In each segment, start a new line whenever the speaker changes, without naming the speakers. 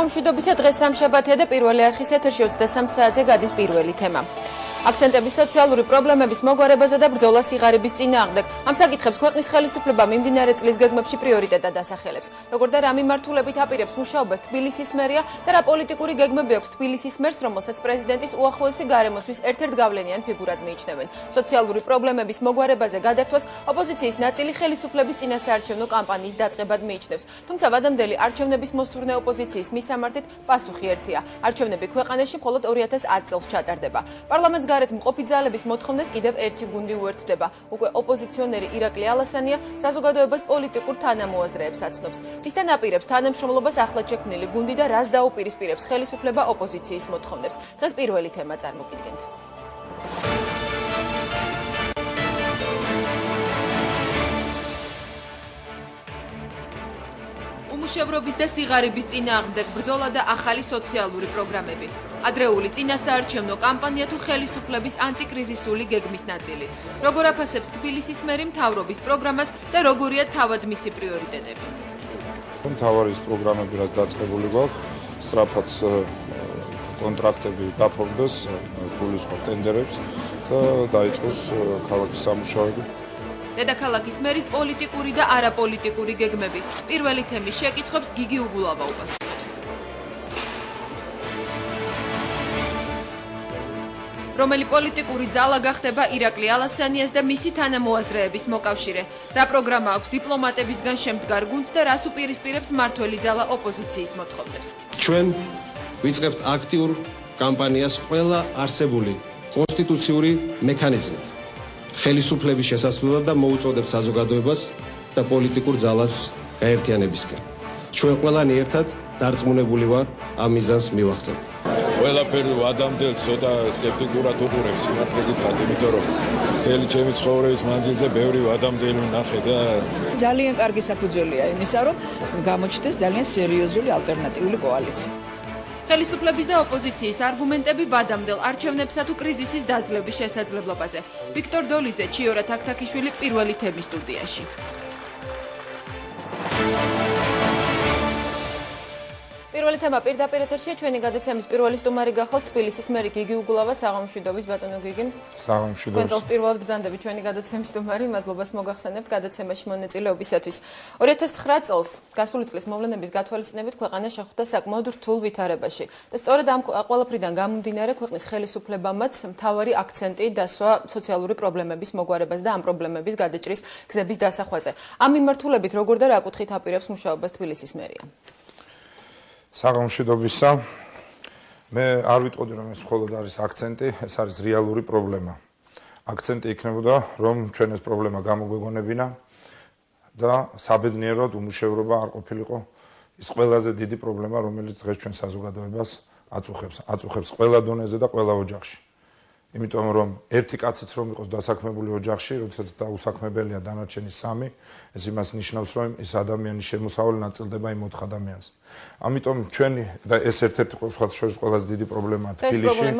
საღამომშვიდობისა დღეს სამშაბათია და პირველი არხის ეთერში 23 საათზე გადის პირველი თემა. Აქცენტები სოციალური პრობლემების მოგვარებაზე და ბრძოლა სიღარიბის წინააღმდეგ. Ამ საკითხებს ქვეყნის ხელისუფლება მიმდინარე წლის გეგმებში პრიორიტეტად ასახელებს. Როგორ და რა მიმართულებით აპირებს მუშაობას თბილისის მერია და რა პოლიტიკური გეგმები აქვს თბილისის მერს, რომელსაც პრეზიდენტის უახლოესი გარემოცვის ერთ-ერთ გავლენიან ფიგურად მიიჩნევენ. სოციალური პრობლემების მოგვარებაზე გადართვას ოპოზიციის ნაწილი ხელისუფლების წინასაარჩევნო კამპანიის დაწყებად მიიჩნევს. Თუმცა ვადამდელი არჩევნების მოსურნე ოპოზიციის მისამართით პასუხი ერთია. არჩევნები ქვეყანაში მხოლოდ 2010 წელს ჩატარდება. პარლამენტს გარეთ მყოფი ძალების მოთხოვნას კიდევ ერთი გუნდი უერთდება. უკვე ოპოზიციონერი ირაკლი ალასანია საზოგადოებას პოლიტიკურ თანამოაზრეებს აცნობს. მისთან აპირებს თანამშრომლობას ახლად შექმნილი გუნდი და რას დაუპირისპირებს ხელისუფლება ოპოზიციის მოთხოვნებს. დღეს პირველი თემა წარმოგიდგენთ. უმუშევრობის და სიღარიბის წინააღმდეგ ბრძოლა და ახალი სოციალური პროგრამები. ადრეული წინასაარჩევნო კამპანია თუ ხელისუფლების ანტიკრიზისული გეგმის ნაწილი. როგორ აფასებს თბილისის მერი მთავრობის პროგრამას და როგორია თავად მისი პრიორიტეტები?
მთავრის პროგრამები რაც დაწყებული გვაქვს, სწრაფად კონტრაქტები გაფორმდეს, გულისხმობ ტენდერებს და დაიწყოს ქალაქის სამუშაოები.
დედაქალაქის მერის პოლიტიკური და არაპოლიტიკური გეგმები. პირველი თემის შეკითხვებს გიგი უგულავა უპასუხებს. რომელი პოლიტიკური ძალა გახდება ირაკლი ალასანიას და მისი თანამოაზრეების მოკავშირე? რა პროგრამა აქვს დიპლომატებისგან შემდგარ გუნდს და რას უპირისპირებს მმართველი ძალა ოპოზიციის მოთხოვნებს?
ჩვენ ვიწყებთ აქტიურ კამპანიას ყველა არსებული კონსტიტუციური მექანიზმით. ხელისუფლების შესაძლებლად და მოუწოდებს საზოგადოებას და პოლიტიკურ ძალას გაერთიანებისკენ. ჩვენ ყველანი ერთად დარწმუნებული ვარ ამ მიზანს მივახცევთ.
ყველაფერი ადამიანს ცოტა სკეპტიკურად უყურებს სიმართლე გითხრათ, იმიტომ რომ მთელი ჩემი ცხოვრების მანძილზე ბევრი ადამიანი ვნახე და
ძალიან კარგი საფუძველია იმისა, რომ გამოჩნდეს ძალიან სერიოზული ალტერნატიული კოალიცია.
ხელისუფლების და ოპოზიციის არგუმენტები ვადამდელ არჩევნებსა თუ კრიზისის დაძლევის შესაძლებლობაზე. ვიქტორ დოლიძე, ჩიორა თაქთაქიშვილი, პირველი თემის სტუდიაში. პირველი თემა პირდაპირ ეთერშია. ჩვენი გადაცემის პირველი სტუმარი გახავთ თბილისის მერი გიგი უგულავა. საღამომშვიდობის ბატონო გიგი.
საღამომშვიდობის.
თქვენ წელს პირველად ბრძანდებით ჩვენი გადაცემის სტუმარი. მადლობას მოგახსენებთ გადაცემაში მონაწილეობისათვის. 2009 წელს გასული წლის მოვლენების გათვალისწინებით ქვეყანა შეხვდა საკმაოდ რთულ ვითარებაში. და სწორედ ამ ყველაფრიდან გამომდინარე ქვეყნის ხელისუფლებამაც მთავარი აქცენტი დასვა სოციალური პრობლემების მოგვარებას და ამ პრობლემების გადაჭრის გზების დასახვაზე. ამ მიმართულებით როგორ და რა კუთხით აპირებს მუშაობას თბილისის მერია?
საღამომშვიდობისა. მე არ ვიტყოდი რომ ეს მხოლოდ არის აქცენტი, ეს არის რეალური პრობლემა. აქცენტი იქნებოდა რომ ჩვენ ეს პრობლემა გამოგვეგონებინა და საბედნიეროდ უმუშევრობა არ ყოფილიყო ის ყველაზე დიდი პრობლემა, რომელიც დღეს ჩვენ საზოგადოებას აწუხებს ყველა დონეზე და ყველა ოჯახში. იმიტომ რომ ერთი კაციც რომ იყოს დასაქმებული ოჯახში, როდესაც დაუსაქმებელია დანარჩენი 3, ეს იმას ნიშნავს, რომ ეს ადამიანის შემოსავალი ნაწილდება იმ 4 ადამიანს. ამიტომ ჩვენი და ეს ერთ-ერთი შორის ყველაზე დიდი პრობლემაა თბილისში.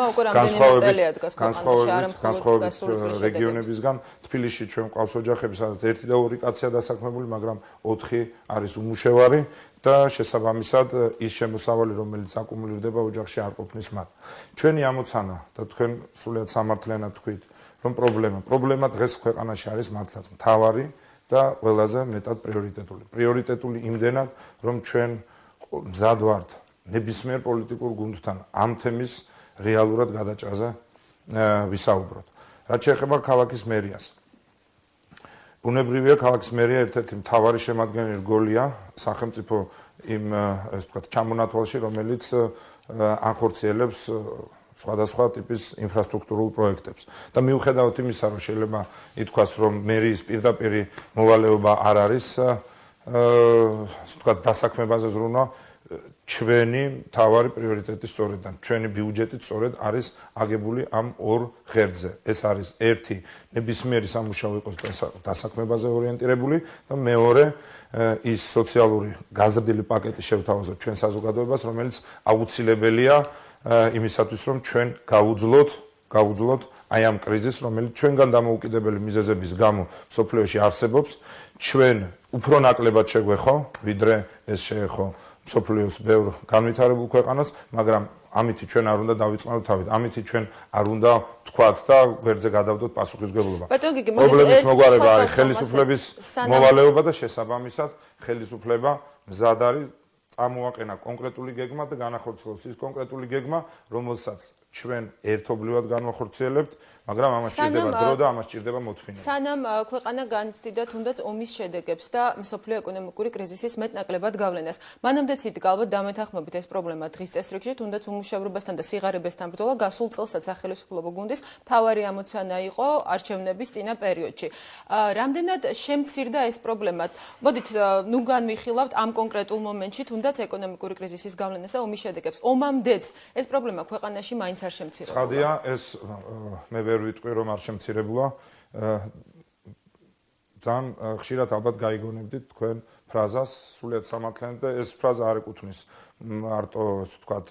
განსხვავებით რეგიონებისგან, თბილისში ჩვენ ყავს ოჯახები, სადაც 1 და 2 კაცია დასაქმებული, მაგრამ 4 არის უმუშევარი და შესაბამისად ის შემოსავალი, რომელიც აკუმულირდება ოჯახში არ ყოფნის მათ. ჩვენი ამოცანა და თქვენ სულიად სამართლიანად თქვით, რომ პრობლემა დღეს ქვეყანაში არის მართლაც მთავარი და ყველაზე მეტად პრიორიტეტული. პრიორიტეტული იმდენად, რომ ჩვენ მზად ვართ ნებისმიერ პოლიტიკურ გუნდთან ამ თემის რეალურად გადაჭრაზე ვისაუბროთ. რაც შეეხება ქალაქის მერიას. ბუნებრივია ქალაქის მერია ერთ-ერთი მთავარი შემადგენელი რგოლია სახელმწიფო იმ ეს ვთქვათ ჩამონათვალში, რომელიც ანხორციელებს სხვადასხვა ტიპის ინფრასტრუქტურულ პროექტებს. და მიუხედავად იმისა, რომ შეიძლება ითქვას, რომ მერიის პირდაპირი მოვალეობა არ არის ვთქვათ დასაქმებაზე ზრუნვა, ჩვენი მთავარი პრიორიტეტი სწორედან, ჩვენი ბიუჯეტი სწორედ არის აგებული ამ ორ ღერძზე. ეს არის ერთი, ნებისმიერი სამუშაო იყოს დასაქმებაზე ორიენტირებული და მეორე ის სოციალური გაზრდილი პაკეტი შევთავაზოთ ჩვენ საზოგადოებას, რომელიც აუცილებელია იმისათვის, რომ ჩვენ გავუძლოთ აი ამ კრიზისს, რომელიც ჩვენგან დამოუკიდებელი მიზეზების გამო სოფლიოში არსებობს, ჩვენ უფრო ნაკლებად შეგვეხო, ვიდრე ეს შეეხო მსოფლიოს ბევრ განვითარებულ ქვეყანას, მაგრამ ამითი ჩვენ არ უნდა დავიწყნაროთ თავით. ამითი ჩვენ არ უნდა თქვათ და გვერდზე გადავდოთ პასუხისმგებლობა. პრობლემის მოგვარება არის ხელისუფლების მოვალეობა და შესაბამისად ხელისუფლება მზად არის წამოაყენა კონკრეტული გეგმა და განახორციელოს ის კონკრეტული გეგმა, რომელსაც ჩვენ ერთობლივად განვახორციელებთ, მაგრამ ამას სჭირდება დრო და ამას სჭირდება მოთმინება.
სანამ ქვეყანა განცდიდა თუნდაც ომის შედეგებს და მსოფლიო ეკონომიკური კრიზისის მეტნაკლებად გავლენას, მანამდეც იდგა ალბათ დამეთანხმებით ეს პრობლემა დღის წესრიგში, თუნდაც უმუშევრობასთან და სიღარიბესთან ბრძოლა გასულ წელსაც სახელმწიფო გუნდის მთავარი ამოცანა იყო არჩევნების წინა პერიოდში. რამდენად შემცირდა ეს პრობლემა? მოდით ნუ განვიხილავთ ამ კონკრეტულ მომენტში, თუნდაც ეკონომიკური კრიზისის გავლენას და ომის შედეგებს. ომამდეც ეს პრობლემა ქვეყანაში მაინც არ შემცირებულა.
ცხადია, ეს მე ვერ ვიტყვი რომ არ შემცირებულა. ძალიან ხშირად ალბათ გაიგონებდით თქვენ ფრაზას სულიად სამართლიანად და ეს ფრაზა არ ეკუთვნის მარტო ასე ვთქვათ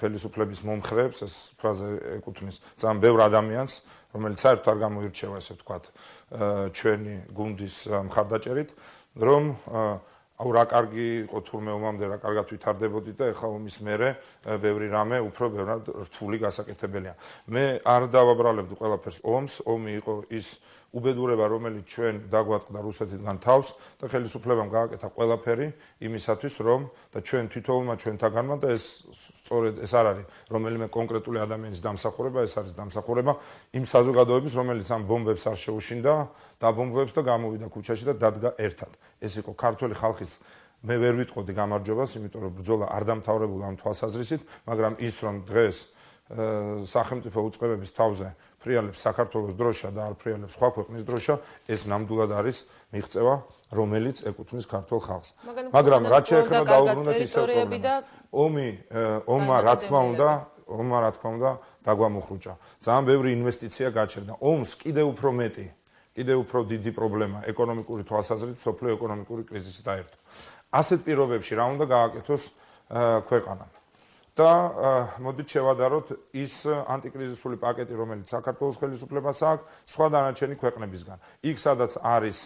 ხელისუფლების მომხრეებს, ეს ფრაზა ეკუთვნის ძალიან ბევრ ადამიანს, რომელიც საერთოდ არ გამოირჩევა ასე ვთქვათ ჩვენი გუნდის მხარდაჭერით, რომ აუ რა კარგი იყო თურმე ომამდე რა კარგად ვითარდებოდით და ეხლა ომის მერე ბევრი რამე უფრო ბევრად რთული გასაკეთებელია. მე არ დავაბრალებდი ყველაფერს ომს, ომი იყო ის უბედურება, რომელიც ჩვენ დაგვატყდა რუსეთიდან თავს და ხელისუფლებამ გააკეთა ყველაფერი იმისათვის, რომ და ჩვენ თვითონმა ჩვენთაგანმა და ეს სწორედ ეს არ არის რომელიმე კონკრეტული ადამიანის დამსახურება, ეს არის დამსახურება იმ საზოგადოების, რომელიც ამ ბომბებს არ შეუშინდა, დაბომბებს და გამოვიდა ქუჩაში და დადგა ერთად. ეს იყო ქართული ხალხის მე ვერ ვიტყოდი გამარჯვებას, იმიტომ რომ ბრძოლა არ დამთავრებულა ამ თვალსაზრისით, მაგრამ ის რომ დღეს სახელმწიფო უწყებების თავზე ფრიალებს საქართველოს დროშა და არ ფრიალებს სხვა ქვეყნის დროშა, ეს ნამდვილად არის მიღწევა, რომელიც ეკუთვნის ქართულ ხალხს. მაგრამ რაც შეეხება დაუბრუნდეთ ისევ პრობლემას. ომმა რა თქმა უნდა დაგვამოხრუჭა. ძალიან ბევრი ინვესტიცია გაჩერდა. ომს კიდევ უფრო მეტი, კიდევ უფრო დიდი პრობლემა ეკონომიკური თვალსაზრისით სოფლიო ეკონომიკური კრიზისი დაერთო. ასეთ პირობებში რა უნდა გააკეთოს ქვეყანამ? და მოდით შევადაროთ ის ანტიკრიზისული პაკეტი, რომელიც საქართველოს ხელისუფლებას აქვს, სხვა დანარჩენი ქვეყნებისგან. იქ სადაც არის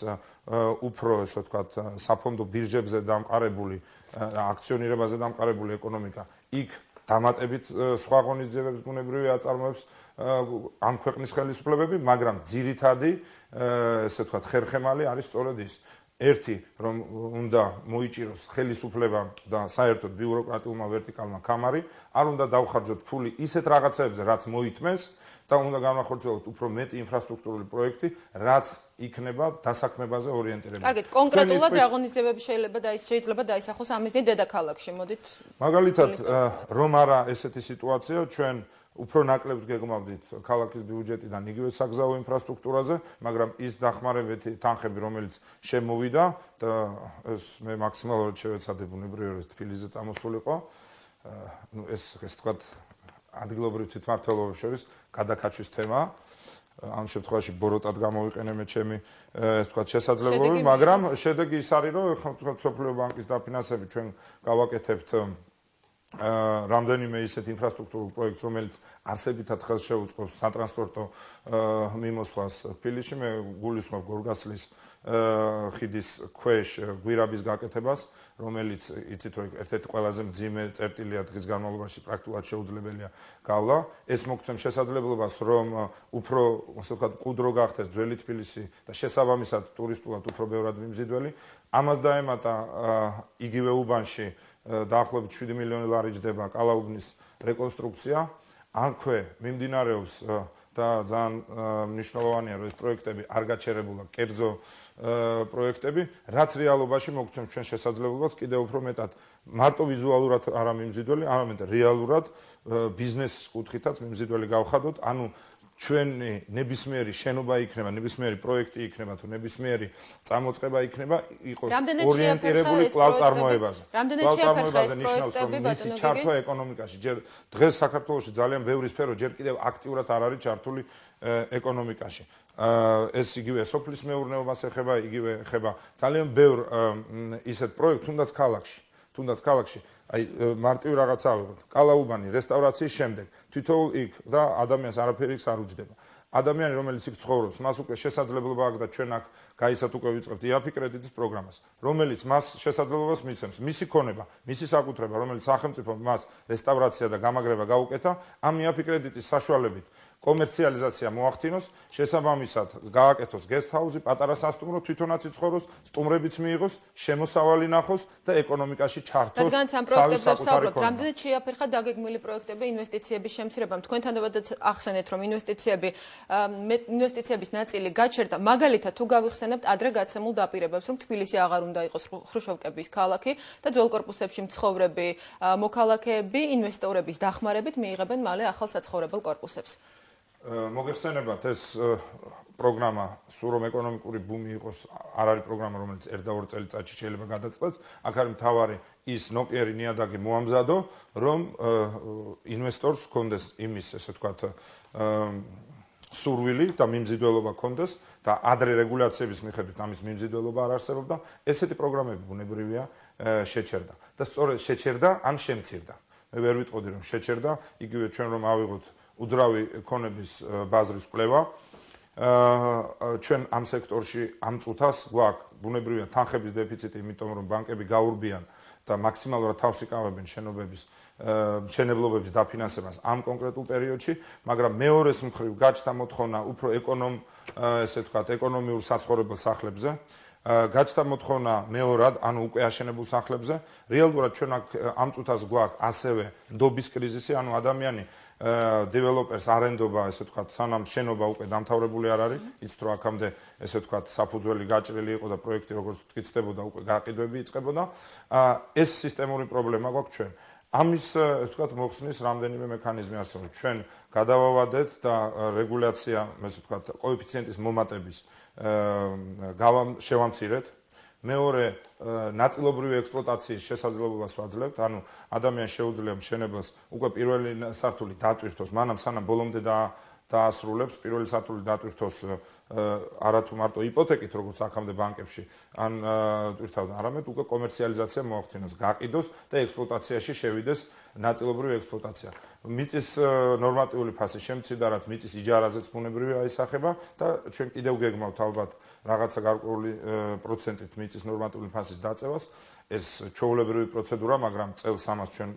უფრო, ასე ვთქვათ, საფონდო ბირჟებზე დამყარებული, აქციონირებაზე დამყარებული ეკონომიკა, იქ დამატებით სხვა ღონისძიებებს, ბუნებრივი აწარმოებს ამ ქვეყნის ხელისუფლებები, მაგრამ ძირითადი, ასე ვთქვათ, ხერხემალი არის სწორედ ის. ერთი რომ უნდა მოიჭიროს ხელისუფლებამ და საერთოდ ბიუროკრატიულმა ვერტიკალმა კამარი, არ უნდა დავხარჯოთ ფული ისეთ რაღაცებზე, რაც მოითმეს და უნდა განახორციელოთ უფრო მეტი ინფრასტრუქტურული პროექტი, რაც იქნება დასაქმებაზე ორიენტირებული.
კარგით, კონკრეტულად რა ღონისძიებები შეიძლება დაისახოს ამისნი დედაქალაქში, მოდით.
მაგალითად, რომ არა ესეთი სიტუაცია, ჩვენ უფრო ნაკლებს გეგმავდით ქალაქის ბიუჯეტიდან იგივე საგზაო ინფრასტრუქტურაზე, მაგრამ ის დახმარებითი თანხები, რომელიც შემოვიდა და ეს მე მაქსიმალურად შევეცადე ბუნებრივია რომ თბილისზე წამოსულიყო, ეს თქვათ ადგილობრივ თვითმმართველობებს შორის გადაკაჩვის თემა. ამ შემთხვევაში ბოროტად გამოვიყენე მე ჩემი ეს თქვათ შესაძლებლობები, მაგრამ შედეგი ის არის, რომ თქვათ სოფლიო ბანკის დაფინანსებით ჩვენ გავაკეთებთ რამდენიმე ისეთ ინფრასტრუქტურულ პროექტს, რომელიც არსებითად ხელს შეუწყობს სატრანსპორტო მიმოსვლას თბილისში. მე გულისხმობ გორგასლის ხიდის ქვეშ გვირაბის გაკეთებას, რომელიც იცით რომ ერთ-ერთი ყველაზე მძიმე წერტილია დღის განმავლობაში პრაქტიკულად შეუძლებელია გავლა. ეს მოგცემს შესაძლებლობას, რომ უფრო ასე ვთქვათ მყუდრო გახდეს ძველი თბილისი და შესაბამისად ტურისტულად უფრო ბევრად მიმზიდველი. ამას დაემატა იგივე უბანში დაახლოებით 7 მილიონი ლარი ჯდება კალაუბნის რეკონსტრუქცია. აქვე მიმდინარეობს და ძალიან მნიშვნელოვანია რომ ეს პროექტები არ გაჩერებულა კერძო პროექტები, რაც რეალობაში მოგცემს ჩვენ შესაძლებლობას კიდევ უფრო მეტად მარტო ვიზუალურად არა მიმზიდველი, არამედ რეალურად ბიზნესის კუთხითაც მიმზიდველი გავხადოთ, ანუ ჩვენი ნებისმიერი შენობა იქნება, ნებისმიერი პროექტი იქნება თუ ნებისმიერი წამოწყება იქნება, იყოს ორიენტირებული კვლავ-წარმოებაზე.
რამდენად შეაფერხა ეს პროექტები
მისი ჩართვა ეკონომიკაში. დღეს საქართველოში ძალიან ბევრი სფერო ჯერ კიდევ აქტიურად არ არის ჩართული ეკონომიკაში. ეს იგივე სოფლის მეურნეობას ეხება, იგივე ეხება ძალიან ბევრ ისეთ პროექტს, თუნდაც ქალაქში. აი მარტივ რაღაცა ავიღოთ. კალაუბანი რესტავრაციის შემდეგ თითოეულ იქ და ადამიანს არაფერი იქ არ უჯდება. ადამიანი, რომელიც იქ ცხოვრობს, მას უკვე შესაძლებლობა აქვს და ჩვენ აქ გაისად უკვე ვიწყებთ IAPI კრედიტის პროგრამას, რომელიც მას შესაძლებლობას მისცემს, მისი ქონება, მისი საკუთრება, რომელიც სახელმწიფო მას რესტავრაცია და გამაგრება გაუკეთა, ამ IAPI კრედიტის საშუალებით კომერციალიზაცია მოახდინოს, შესაბამისად გააკეთოს გესტჰაუსი, პატარა სასტუმრო, თვითონაც იცხოვროს, სტუმრებიც მიიღოს, შემოსავალი ნახოს და ეკონომიკაში ჩართოს.
რადგანაც ამ პროექტებზე ვსაუბრობთ, რამდენად შეაფერხა დაგეგმილი პროექტები ინვესტიციების შემცირებამ. თქვენ თანდობადაც ახსენეთ, რომ ინვესტიციების ნაწილი გაჩერდა, მაგალითად თუ გავიხსენებთ ადრე გაცემულ დაპირებებს, რომ თბილისი აღარ უნდა იყოს ხრუშოვკების ქალაქი და ძველ კორპუსებში მცხოვრები მოქალაქეები ინვესტორების დახმარებით მიიღებენ მალე ახალ საცხოვრებელ კორპუსებს.
მოგეხსენებათ ეს პროგრამა სულ რომ ეკონომიკური ბუმი იყოს, არ არის პროგრამა, რომელიც 1-2 წელიწადში შეიძლება გადაწყდეს. აქ არის მთავარი ის ნოყიერი ნიადაგი მოამზადო, რომ ინვესტორს ჰქონდეს იმის, ესე ვთქვათ, სურვილი და მიმზიდველობა ჰქონდეს და ადრე რეგულაციების მიხედვით ამის მიმზიდველობა არ არსებობდა. ესეთი პროგრამები ბუნებრივია შეჩერდა და სწორედ შეჩერდა ან შემცირდა. მე ვერ ვიტყოდი რომ შეჩერდა, იგივე ჩვენ რომ ავიღოთ უძრავი ქონების ბაზრის კვლევა, ჩვენ ამ სექტორში ამ წუთას გვაქვს ბუნებრივია თანხების დეფიციტი, იმიტომ რომ ბანკები გაურბიან და მაქსიმალურად თავს იკავებენ მშენებლობების დაფინანსებას ამ კონკრეტულ პერიოდში, მაგრამ მეორეს მხრივ გაჩნდა მოთხოვნა უფრო ესე ვთქვათ, ეკონომიურ საცხოვრებელ სახლებზე, გაჩნდა მოთხოვნა მეორად, ანუ უკვე აშენებულ სახლებზე. რეალურად ჩვენ აქ ამ წუთას გვაქვს ასევე ნდობის კრიზისი, ანუ ადამიანი დეველოპერს არენდობა, ესე ვთქვათ, სანამ შენობა უკვე დამთავრებული არ არის, იცით რომ აქამდე ესე ვთქვათ, საფუძველი გაჭრილი იყო და პროექტი როგორც მტკიცდებოდა, უკვე გაყიდვები იწყებოდა. ეს სისტემური პრობლემა გვაქვს ჩვენ. ამის ვთქვათ, მოხსნის რამდენიმე მექანიზმი არსებობს. ჩვენ გადავავადეთ და რეგულაცია, ესე ვთქვათ, კოეფიციენტის მომატების შევამცირეთ. მეორე, ნაწილობრივი ექსპლუატაციის შესაძლებლობას ვაძლევთ, ანუ ადამიანს შეუძლია მშენებელს უკვე პირველი სართული დატვირთოს, მანამ სანამ ბოლომდე დაასრულებს, პირველი სართული დატვირთოს არათუ მარტო იპოთეკით, როგორც აქამდე ბანკებში, ან ტვირთავდა, არამედ უკვე კომერციალიზაცია მოახდინოს, გაყიდოს და ექსპლუატაციაში შევიდეს ნაწილობრივი ექსპლუატაცია. მიწის ნორმატიული ფასი შემცირდა, რაც მიწის იჯარაზეც ბუნებრივია აისახება და ჩვენ კიდევ გეგმავთ ალბათ რაღაცა გარკვეული პროცენტით მიწის ნორმატიული ფასის დაწევას. ეს ჩვეულებრივი პროცედურა, მაგრამ წელს ამას ჩვენ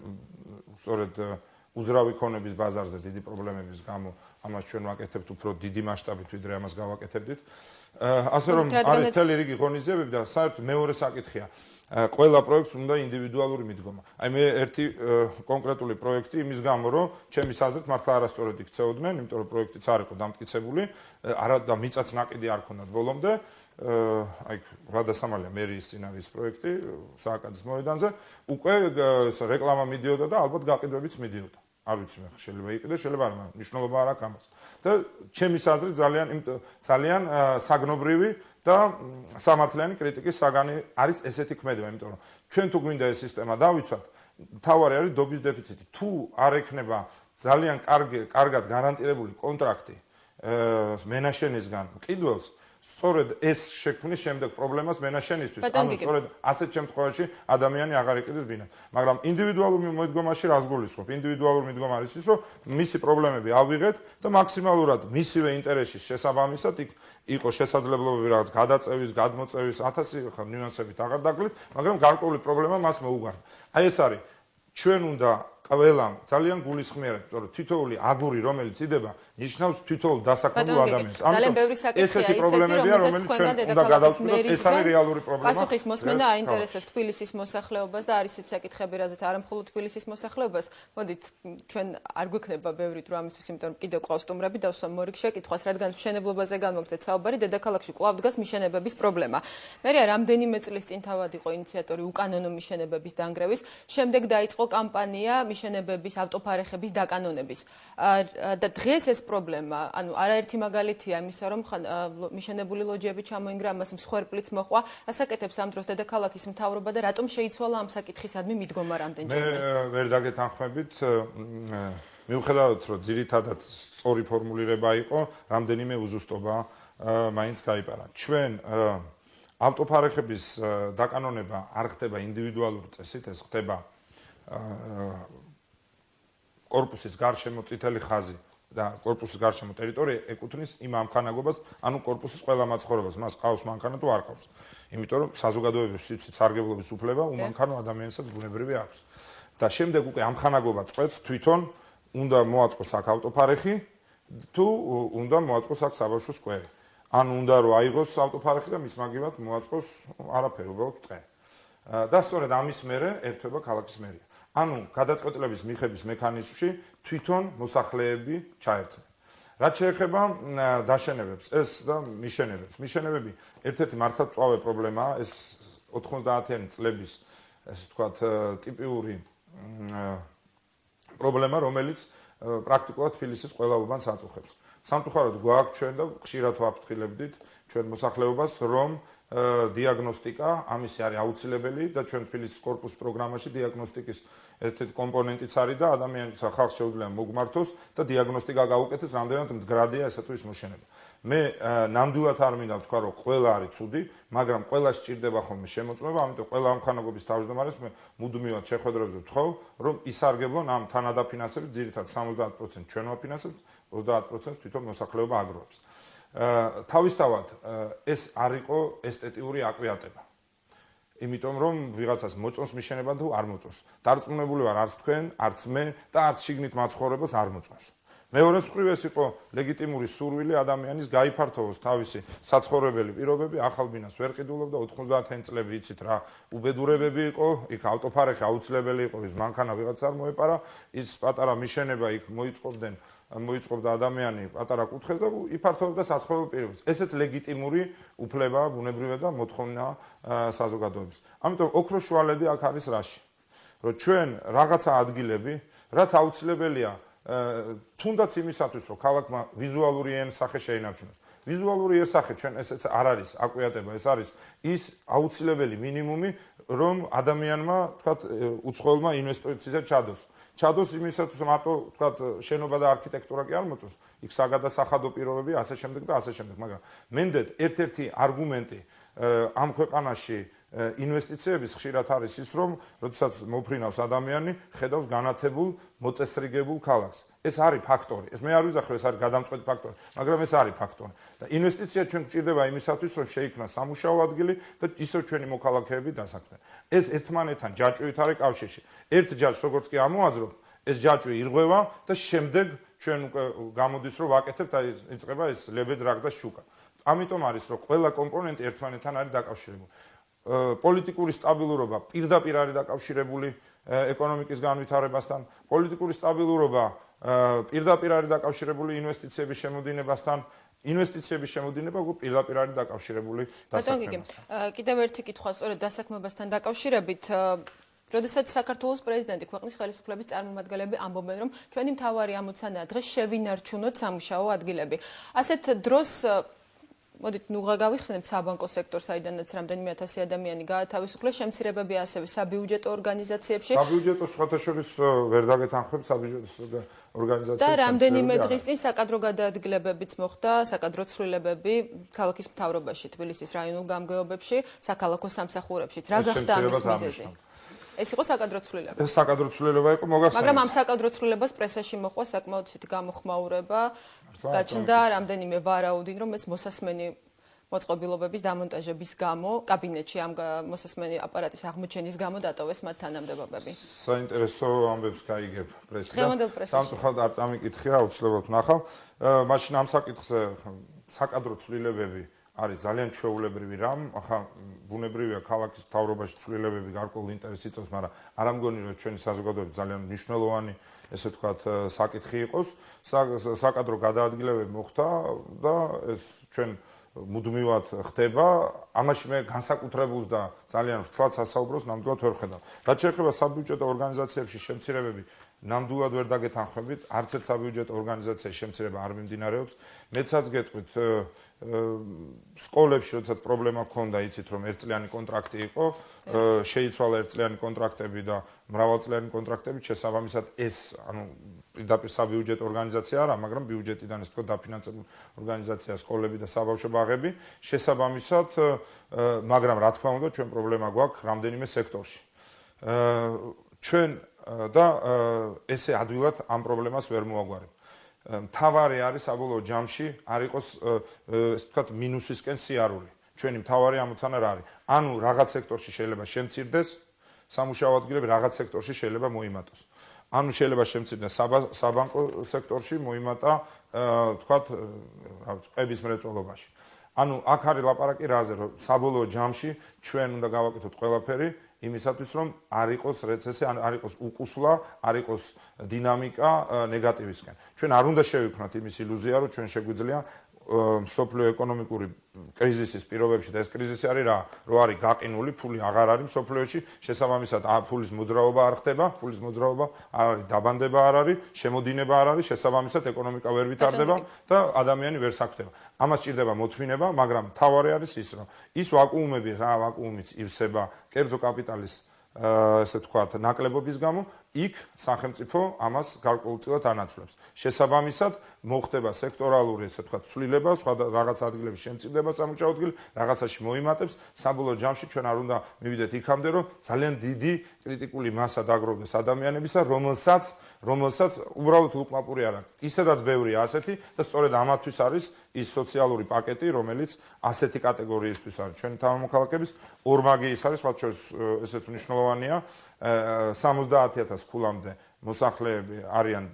სწორედ უძრავი ქონების ბაზარზე დიდი პრობლემების გამო ამას ჩვენ ვაკეთებთ უფრო დიდი მასშტაბით, ვიდრე ამას გავაკეთებდით. ასე რომ არის მთელი რიგი ღონისძიებები და საერთოდ მეორე საკითხია. ყველა პროექტს უნდა ინდივიდუალური მიდგომა. აი მე ერთი კონკრეტული პროექტი იმის გამო, რომ ჩემის აზრით მართლა არასწორად იქცეოდნენ, იმიტომ რომ პროექტიც არ იყო დამტკიცებული, არა და მიწაც ნაკიდი არ ქონდათ ბოლომდე. აი გადასამალია მერიის წინააღმის პროექტი სააკაძის მოედანზე, უკვე რეკლამა მიდიოდა და ალბათ გაყიდვებიც მიდიოდა. არ ვიცი მე შეიძლება იყიდე, შეიძლება არ, მაგრამ მნიშვნელობა არ აქვს ამას. და ჩემის აზრით ძალიან საგნობრივი და სამართლიანი კრიტიკის საგანი არის ესეთი ქმედება, იმიტომ რომ ჩვენ თუ გვინდა ეს სისტემა დავიცვათ, თავარი არის დობის დეფიციტი. თუ არ ექნება ძალიან კარგად გარანტირებული კონტრაქტი მენაშენისგან მყიდველს, სწორედ ეს შექმნის შემდეგ პრობლემას მენაშენისთვის, ანუ სწორედ ასეთ შემთხვევაში ადამიანი აღარ იყიდეს ბინა. მაგრამ ინდივიდუალურ მოდგომაში რას გულისხმობ? ინდივიდუალური მიდგომა არის ის, რომ მისი პრობლემები ავიღეთ და მაქსიმალურად მისივე ინტერესის შესაბამისად იყო შესაძლებლობები რაღაც გადაწევის, გადმოწევის, 1000 ნიუანსებით აღარ დაგლით, მაგრამ გარკვეული პრობლემა მას მოუგარდა. აი ეს არის ჩვენ უნდა ყველამ ძალიან გულისხმიერად, იმიტომ რომ თითოეული აგური, რომელიც იდება, ნიშნავს თითოეულ დასაქმებულ ადამიანს.
ძალიან ბევრი საკითხია ისეთი, რომელსაც თქვენგან დედაქალაქის მერისგან
რეალური პრობლემა.
პასუხის მოსმენა აინტერესებს თბილისის მოსახლეობას და არის ისეთი საკითხები, რაზეც არა მხოლოდ თბილისის მოსახლეობას. მოდით ჩვენ არ გვექნება ბევრი დრო ამისთვის, იმიტომ რომ კიდევ ყავს სტუმრები და მორიგ შეკითხვას, რადგან მშენებლობაზე განმოგცეთ საუბარი, დედაქალაქში კვლავ დგას მიშენებების პრობლემა. მერია რამდენიმე წლის წინ თავად იყო ინიციატორი უკანონო მიშენებების დანგრევის, შემდეგ დაიწყო კამპანია მიშენებების ავტოფარეხების დაკანონების. და დღეს ეს პრობლემა, ანუ არაერთი მაგალითია იმისა, რომ მიშენებული ლოჯიები ჩამოინგრა, ამას მსხვერპლიც მოყვა, ასაკეთებს ამ დროს დედაქალაქის მთავრობა და რატომ შეიცვალა ამ საკითხისადმი მიდგომა რამდენჯერმე?
მე ვერ დაგეთანხმებით, მიუხედავად რომ ძირითადად სწორი ფორმულირება იყო, რამდენიმე უზუსტობა მაინც გაიპარა. ჩვენ ავტოფარეხების დაკანონება არ ხდება ინდივიდუალური წესით, ეს ხდება კორპუსის გარშემო წითელი ხაზი და კორპუსის გარშემო ტერიტორია ეკუთვნის იმ ამხანაგობას, ანუ კორპუსის ყველა მაცხოვრებას, მას ყავს მანქანა თუ არ ყავს. იმიტომ რომ საზოგადოებების სარგებლობის უფლება უმანქანო ადამიანსაც ბუნებრივი აქვს. და შემდეგ უკვე ამხანაგობა წყვეტს თვითონ უნდა მოაწყოს აქ ავტოფარეხი თუ უნდა მოაწყოს აქ საბავშვო სკვერი. ან უნდა რომ აიღოს ავტოფარეხი და მის მაგივად მოაწყოს არაფერი, უბრალოდ ტყე. და სწორედ ამის მერე ერთვება ქალაქის მერია. ანუ გადაწყვეტილების მიღების მექანიზმში თვითონ მოსახლეები ჩაერთვნენ. რაც შეეხება დაშენებებს, ეს და მიშენებებს. მიშენებები ერთ-ერთი მართლმსწვავე პრობლემაა, ეს 90-იანი წლების ესე ვთქვათ ტიპიური პრობლემა, რომელიც პრაქტიკულად თბილისის ყველა უბანს აწუხებს. სამწუხაროდ გვაქვს ჩვენ და ხშირად ვაფრთხილებდით ჩვენ მოსახლეობას, რომ დიაგნოსტიკა ამისი არის აუცილებელი და ჩვენ თბილისის კორპუსის პროგრამაში დიაგნოსტიკის ერთ-ერთი კომპონენტიც არის და ადამიანს ხალხს შეუძლია მოგმართოს და დიაგნოსტიკა გაუკეთოს, რამდენად მდგრადია ესა თუ ის მოშენება. მე ნამდვილად არ მინდა ვთქვა, რომ ყველა არის ცუდი, მაგრამ ყველა სჭირდება ხოლმე შემოწმება, ამიტომ ყველა ამხანაგობის თავმჯდომარეს მე მუდმივად შეხვედრებზე ვთხოვ, რომ ისარგებლონ ამ თანადაფინანსებით, ძირითადად 70% ჩვენ ვაფინანსებთ, 30% თვითონ მოსახლეობა აგროვებს. თავისთავად ეს არ იყო ესთეტიური აკვიატება. იმიტომ რომ ვიღაცას მოწონს მიშენება თუ არ მოწონს. დარწმუნებული ვარ, არც თქვენ, არც მე და არც შიგნით მაცხოვრებელს არ მოწონს. მეორე მხრივ ეს იყო ლეგიტიმური სურვილი ადამიანის გაიფართოვოს თავისი საცხოვრებელი პირობები, ახალ ბინას ვერ ყიდულობდა 90-იანი წლები იცით რა უბედურებები იყო, იქ ავტოფარეხი აუცილებელი იყო, ის მანქანა ვიღაც არ მოეპარა, ის პატარა მიშენება იქ მოიწყობდა ადამიანი პატარა კუთხეს და იფართოვებდა საცხოვრებელ პირობებს. ესეც ლეგიტიმური უფლებაა, ბუნებრივია და მოთხოვნა საზოგადოების. ამიტომ ოქროს შუალედი აქ არის რაში? რომ ჩვენ რაღაცა ადგილები, რაც აუცილებელია თუნდაც იმისათვის, რომ ქალაქმა ვიზუალური სახე შეინარჩუნოს. ვიზუალური სახე ჩვენ ესეც არ არის აკვიატება, ეს არის ის აუცილებელი მინიმუმი, რომ ადამიანმა, თქვათ, უცხოელმა ინვესტიციაზე ჩადოს იმისათვის, რომ მარტო, თქვათ, შენობა და არქიტექტურა კი არ მოწონს, იქ საგადასახადო პირობები, ასე შემდეგ და ასე შემდეგ, მაგრამ მენდეთ ერთ-ერთი არგუმენტი ამ ქვეყანაში ინვესტიციების ხშირად არის ის, რომ როდესაც მოფრინავს ადამიანი, ხედავს განათებულ, მოწესრიგებულ ქალაქს. ეს არის ფაქტორი. მე არ ვიზახებ, ეს არის გადამწყვეტი ფაქტორი, მაგრამ ეს არის ფაქტორი. და ინვესტიცია ჩვენ გვჭირდება იმისათვის, რომ შეიქმნას სამუშაო ადგილი და ისევ ჩვენი მოქალაქეები დასაქმდნენ. ეს ერთმანეთთან ჯაჭვით არის კავშირში. ერთ ჯაჭვს როგორც კი ამოაძრობ, ეს ჯაჭვი ირღვევა და შემდეგ ჩვენ უკვე გამოდის, რომ ვაკეთებთ, აი იწყება ეს ლებედრაკ და შუკა. ამიტომ არის, რომ ყველა კომპონენტი ერთმანეთთან არის დაკავშირებული. პოლიტიკური სტაბილურობა პირდაპირ არის დაკავშირებული ეკონომიკის განვითარებასთან, პოლიტიკური სტაბილურობა პირდაპირ არის დაკავშირებული ინვესტიციების შემოდინებასთან, ინვესტიციების შემოდინება უკვე პირდაპირ არის დაკავშირებული დასაქმებასთან.
კიდევ ერთი კითხვა, სწორედ დასაქმებასთან დაკავშირებით, როდესაც საქართველოს პრეზიდენტი ქვეყნის ხელისუფლების წარმომადგენლები ამბობენ, რომ ჩვენი მთავარი ამოცანაა დღეს შევინარჩუნოთ სამუშაო ადგილები. ასეთ დროს მოდით ნუღა გავიხსენებთ საბანკო სექტორს, საიდანაც რამდენიმე ათასი ადამიანი გაათავისუფლეს, შემცირებები ასევე საბიუჯეტო ორგანიზაციებში.
საბიუჯეტო სხვათაშორის ვერ დაგეთანხმებთ საბიუჯეტო ორგანიზაციებში.
და რამდენიმე დღის წინ საკადრო გადაადგილებებიც მოხდა, საკადრო ცვლილებები ქალაქის მთავრობაში, თბილისის რაიონულ გამგეობებში, საქალაქო სამსახურებშიც. რა გახდა ამის მიზეზი? ეს იყო საკადრო ცვლილება.
ეს საკადრო ცვლილება იყო, მოგახსენებთ.
მაგრამ ამ საკადრო ცვლილებას პრესაში მოყვა საკმაოდ ისეთი გამოხმაურება, გაჩნდა რამდენიმე ვარაუდი, რომ ეს მოსასმენი მოწყობილობების დამონტაჟების გამო, კაბინეტში ამ მოსასმენი აპარატის აღმოჩენის გამო დატოვეს მათ თანამდებობები.
საინტერესო ამბებს გაიგებ პრესიდან.
დღევანდელ პრესაში.
სამწუხაროდ არ წამიკითხია, აუცილებლად ვნახავ. მაშინ ამ საკითხზე საკადრო ცვლილებები არის ძალიან ჩვეულებრივი რამ, ახლა ბუნებრივია ქალაქის მთავრობაში ცვლილებები გარკვეულ ინტერესს იწვევს, მაგრამ არ ამგონი რომ ჩვენი საზოგადოება ძალიან მნიშვნელოვანი, ესე ვთქვათ, საკითხი იყოს. საკადრო გადაადგილებები მოხდა და ეს ჩვენ მუდმივად ხდება, ამაში მე განსაკუთრებულს და ძალიან რთულად სასაუბროს ნამდვილად ვერ ხედავ. რაც შეეხება საბიუჯეტო ორგანიზაციებში შემცირებები, ნამდვილად ვერ დაგეთანხმებით, არც ერთ საბიუჯეტო ორგანიზაციაში შემცირება არ მიმდინარეობს. მეცაც გეტყვით, სკოლებში როდესაც პრობლემა ჰქონდა, იცით რომ ერთწლიანი კონტრაქტი იყო, შეიცვალა ერთწლიანი კონტრაქტები და მრავალწლიანი კონტრაქტები, შესაბამისად ეს, ანუ პირდაპირ საბიუჯეტო ორგანიზაცია არა, მაგრამ ბიუჯეტიდან ეს თქო დაფინანსებული ორგანიზაცია სკოლები და საბავშვო ბაღები, შესაბამისად, მაგრამ რა თქმა უნდა, ჩვენ პრობლემა გვაქვს რამდენიმე სექტორში. ჩვენ და ესე ადვილად ამ პრობლემას ვერ მოაგვარებ. მთავარი არის საბოლოო ჯამში არ იყოს ესე ვთქვათ მინუსისკენ სიარული. ჩვენი მთავარი ამოცანა რა არის? ანუ რაღაც სექტორში შეიძლება შემცირდეს სამუშაო ადგილები, რაღაც სექტორში შეიძლება მოიმატოს. ანუ შეიძლება შემცირდეს საბანკო სექტორში, მოიმატა ვთქვათ ყების მრეწველობაში. ანუ აქ არის ლაპარაკი რაზე, რომ საბოლოო ჯამში ჩვენ უნდა გავაკეთოთ ყველაფერი იმისათვის, რომ არ იყოს რეცესია, არ იყოს უკუსლა, არ იყოს დინამიკა ნეგატივისკენ. ჩვენ არ უნდა შევიქმნათ იმის ილუზია, რომ ჩვენ შეგვიძლია სოფლიო ეკონომიკური კრიზისის პირობებში და ეს კრიზისი არის რა, რომ არის გაყინული, ფული აღარ არის სოფლიოში, შესაბამისად ფულის მოძრაობა არ ხდება, ფულის მოძრაობა არ არის, დაბანდება არ არის, შემოდინება არ არის, შესაბამისად ეკონომიკა ვერ ვითარდება და ადამიანი ვერ საქმდება. ამას ჭირდება მოთმინება, მაგრამ მთავარი არის ის, რომ ის ვაკუუმები, რა ვაკუუმიც ივსება კერძო კაპიტალის ესე ვთქვათ, ნაკლებობის გამო, იქ სახელმწიფო ამას გარკვეულწილად ანაცვლებს. შესაბამისად, მოხდება სექტორალური, ესე ვთქვათ, ცვლილება, სხვა რაღაც ადგილებში შემცირდება სამუშაო ადგილი, რაღაცაში მოიმატებს, საბოლოო ჯამში ჩვენ არ უნდა მივიდეთ იქამდე, რომ ძალიან დიდი კრიტიკული მასა დაგროვდეს ადამიანებისა, რომელსაც უბრალოდ ლუკმაპური არ აქვს. ისედაც ბევრია ასეთი და სწორედ ამათთვის არის ის სოციალური პაკეტი, რომელიც ასეთი კატეგორიისთვის არის. ჩვენი თავმოქალაქეების ორმაგი ის არის, მათ შორის ესეც მნიშვნელოვანია, 70,000 ქულამდე მოსახლეები არიან